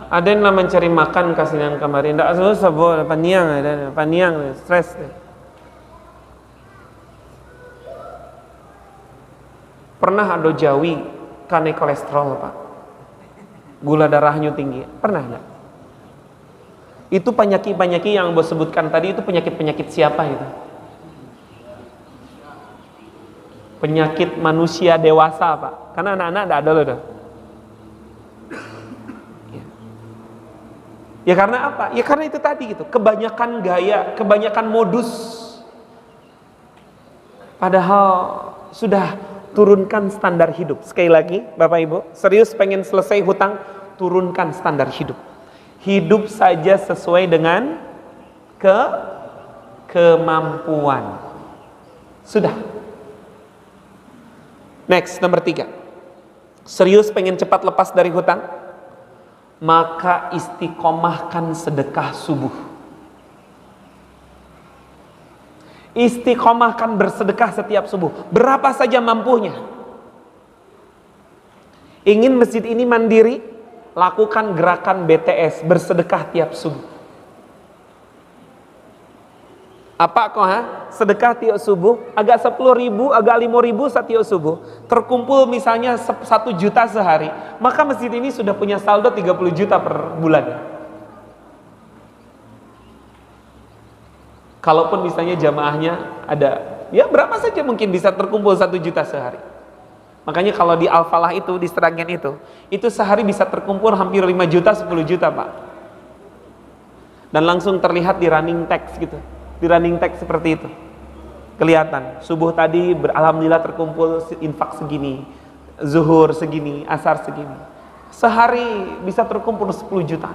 Ada yang mencari makan kasihan kemarin, tidak susah boleh paniang, stres. Pernah ada Jawi karena kolesterol, Pak, gula darahnya tinggi, pernah enggak? Itu penyakit-penyakit yang bos sebutkan tadi itu penyakit-penyakit siapa itu? Penyakit manusia dewasa, Pak, karena anak-anak tidak ada loh. Ya karena apa? Ya karena itu tadi gitu, kebanyakan gaya, kebanyakan modus. Padahal sudah turunkan standar hidup. Sekali lagi, Bapak Ibu, serius pengen selesai hutang, turunkan standar hidup. Hidup saja sesuai dengan kemampuan. Sudah. Next, nomor 3. Serius pengen cepat lepas dari hutang, maka istiqomahkan sedekah subuh. Istiqomahkan bersedekah setiap subuh, berapa saja mampunya. Ingin masjid ini mandiri, lakukan gerakan BTS, bersedekah tiap subuh. Apa kok sedekah tiap subuh, agak 10.000, agak 5.000 setiap subuh, terkumpul misalnya 1 juta sehari, maka masjid ini sudah punya saldo 30 juta per bulan. Kalaupun misalnya jamaahnya ada, ya berapa saja mungkin bisa terkumpul 1 juta sehari. Makanya kalau di Al-Falah itu, di Sragen itu sehari bisa terkumpul hampir 5 juta, 10 juta Pak. Dan langsung terlihat di running text gitu. Di running text seperti itu. Kelihatan, subuh tadi alhamdulillah terkumpul infak segini, zuhur segini, asar segini. Sehari bisa terkumpul 10 juta.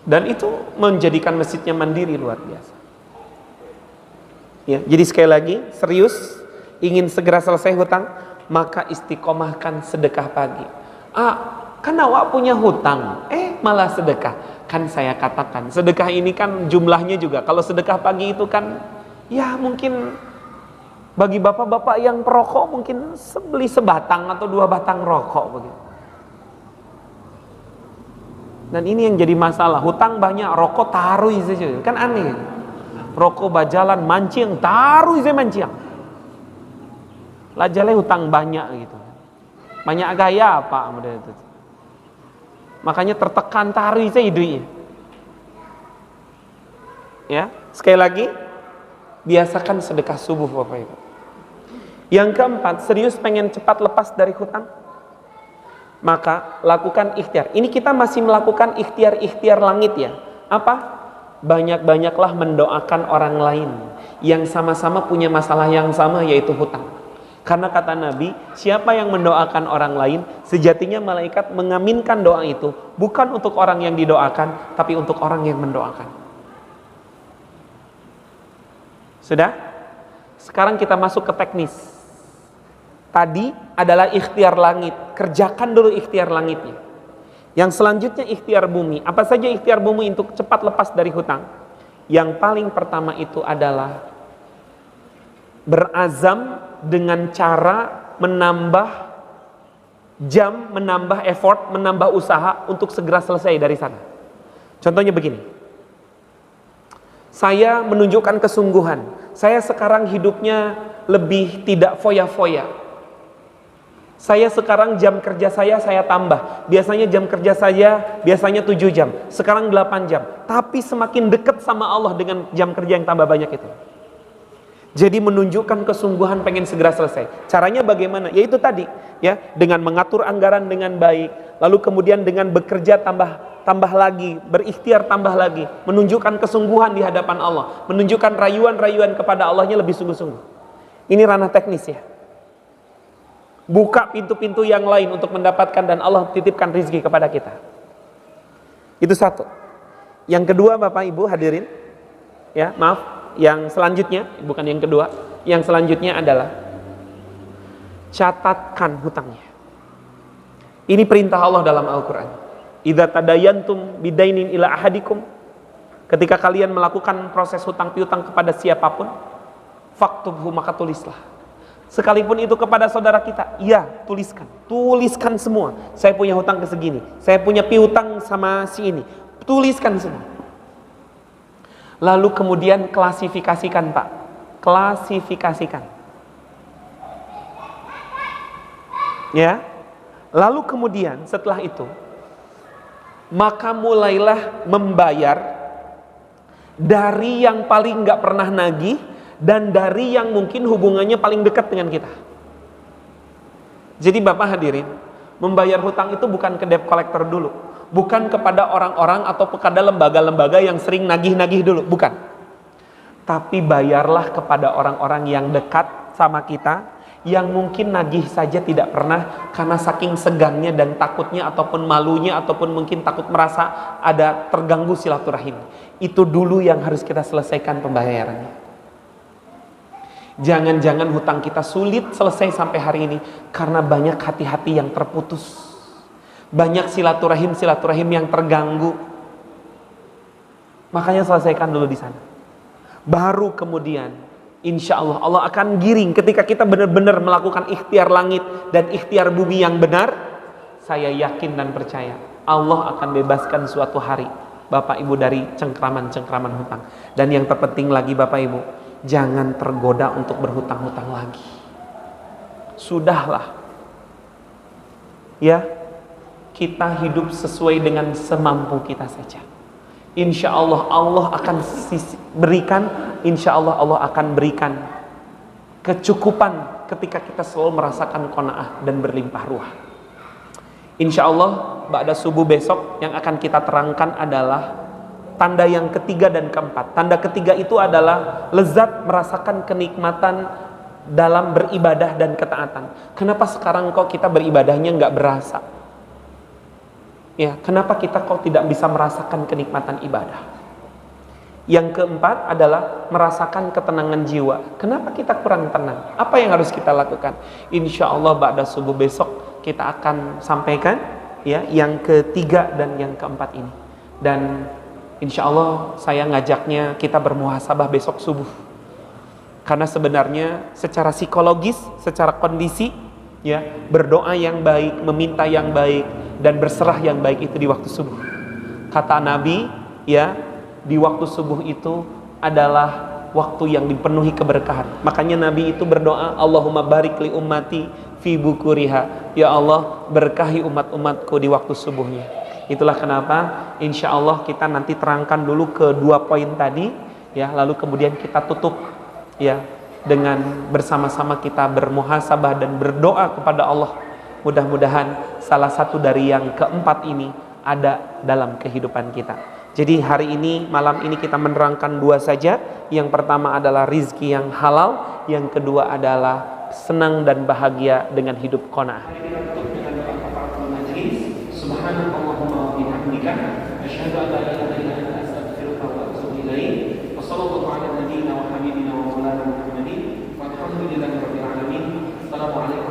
Dan itu menjadikan masjidnya mandiri luar biasa. Ya, jadi sekali lagi, serius ingin segera selesai hutang, maka istiqomahkan sedekah pagi. Kan awak punya hutang, malah sedekah. Kan saya katakan, sedekah ini kan jumlahnya juga. Kalau sedekah pagi itu kan, ya mungkin bagi bapak-bapak yang perokok mungkin beli sebatang atau 2 batang rokok begitu. Dan ini yang jadi masalah, hutang banyak, rokok taruh saja, kan aneh. Rokok bajalan, mancing, taruh saja mancing. Lajalnya hutang banyak gitu. Banyak gaya apa model itu. Makanya tertekan taruh saja duitnya. Ya, sekali lagi, biasakan sedekah subuh Bapak Ibu. Yang keempat, serius pengen cepat lepas dari hutang, maka lakukan ikhtiar. Ini kita masih melakukan ikhtiar langit ya. Apa? Banyak-banyaklah mendoakan orang lain yang sama-sama punya masalah yang sama, yaitu hutang. Karena kata Nabi, siapa yang mendoakan orang lain, sejatinya malaikat mengaminkan doa itu bukan untuk orang yang didoakan, tapi untuk orang yang mendoakan. Sudah? Sekarang kita masuk ke teknis. Tadi adalah ikhtiar langit, kerjakan dulu ikhtiar langitnya. Yang selanjutnya ikhtiar bumi. Apa saja ikhtiar bumi untuk cepat lepas dari hutang? Yang paling pertama itu adalah berazam dengan cara menambah jam, menambah effort, menambah usaha untuk segera selesai dari sana. Contohnya begini, saya menunjukkan kesungguhan, saya sekarang hidupnya lebih tidak foya-foya. Saya sekarang jam kerja saya tambah. Biasanya jam kerja saya biasanya 7 jam, sekarang 8 jam. Tapi semakin dekat sama Allah dengan jam kerja yang tambah banyak itu. Jadi menunjukkan kesungguhan pengen segera selesai. Caranya bagaimana? Yaitu tadi, ya, dengan mengatur anggaran dengan baik, lalu kemudian dengan bekerja tambah lagi, berikhtiar tambah lagi, menunjukkan kesungguhan di hadapan Allah, menunjukkan rayuan-rayuan kepada Allahnya lebih sungguh-sungguh. Ini ranah teknis ya. Buka pintu-pintu yang lain untuk mendapatkan dan Allah titipkan rizki kepada kita. Itu satu. Yang kedua Bapak Ibu hadirin, ya maaf, yang selanjutnya, bukan yang kedua, yang selanjutnya adalah catatkan hutangnya. Ini perintah Allah dalam Al-Quran. Idza tadayantum bidainin ila ahadikum, ketika kalian melakukan proses hutang piutang kepada siapapun, faktubhu, maka tulislah. Sekalipun itu kepada saudara kita, iya, tuliskan semua. Saya punya hutang ke segini, saya punya piutang sama si ini, tuliskan semua. Lalu kemudian klasifikasikan Pak, klasifikasikan. Ya, lalu kemudian setelah itu, maka mulailah membayar dari yang paling nggak pernah nagih dan dari yang mungkin hubungannya paling dekat dengan kita. Jadi Bapak hadirin, Membayar hutang itu bukan ke debt collector dulu, bukan kepada orang-orang atau kepada lembaga-lembaga yang sering nagih-nagih dulu, bukan. Tapi bayarlah kepada orang-orang yang dekat sama kita, yang mungkin nagih saja tidak pernah karena saking segangnya dan takutnya ataupun malunya ataupun mungkin takut merasa ada terganggu silaturahim. Itu dulu yang harus kita selesaikan pembayarannya. Jangan-jangan hutang kita sulit selesai sampai hari ini karena banyak hati-hati yang terputus, banyak silaturahim yang terganggu. Makanya selesaikan dulu di sana, baru kemudian insya Allah Allah akan giring ketika kita benar-benar melakukan ikhtiar langit dan ikhtiar bumi yang benar. Saya yakin dan percaya Allah akan bebaskan suatu hari Bapak Ibu dari cengkraman-cengkraman hutang. Dan yang terpenting lagi Bapak Ibu, jangan tergoda untuk berhutang-hutang lagi. Sudahlah. Ya, kita hidup sesuai dengan semampu kita saja. Insya Allah Allah akan berikan, insya Allah Allah akan berikan kecukupan ketika kita selalu merasakan qanaah dan berlimpah ruah. Insya Allah ba'da subuh besok yang akan kita terangkan adalah tanda yang ketiga dan keempat. Tanda ketiga itu adalah lezat merasakan kenikmatan dalam beribadah dan ketaatan. Kenapa sekarang kok kita beribadahnya nggak berasa? Ya, kenapa kita kok tidak bisa merasakan kenikmatan ibadah? Yang keempat adalah merasakan ketenangan jiwa. Kenapa kita kurang tenang? Apa yang harus kita lakukan? Insya Allah ba'da subuh besok kita akan sampaikan ya yang ketiga dan yang keempat ini. Dan insya Allah saya ngajaknya kita bermuhasabah besok subuh. Karena sebenarnya secara psikologis, secara kondisi ya, berdoa yang baik, meminta yang baik dan berserah yang baik itu di waktu subuh. Kata Nabi ya, di waktu subuh itu adalah waktu yang dipenuhi keberkahan. Makanya Nabi itu berdoa, Allahumma barik li ummati fi bukuriha. Ya Allah, berkahi umat-umatku di waktu subuhnya. Itulah kenapa insya Allah kita nanti terangkan dulu kedua poin tadi ya, lalu kemudian kita tutup ya dengan bersama-sama kita bermuhasabah dan berdoa kepada Allah. Mudah-mudahan salah satu dari yang keempat ini ada dalam kehidupan kita. Jadi hari ini, malam ini kita menerangkan dua saja. Yang pertama adalah rizki yang halal, yang kedua adalah senang dan bahagia dengan hidup qanaah. Subhanallahumma wa bihamdika asyhadu an la ilaha illa anta astaghfiruka wa atubu ilaik. Wa sallallahu ala nabiyyina wa habibina wa maulana Muhammadin walhamdulillahi rabbil alamin. Assalamualaikum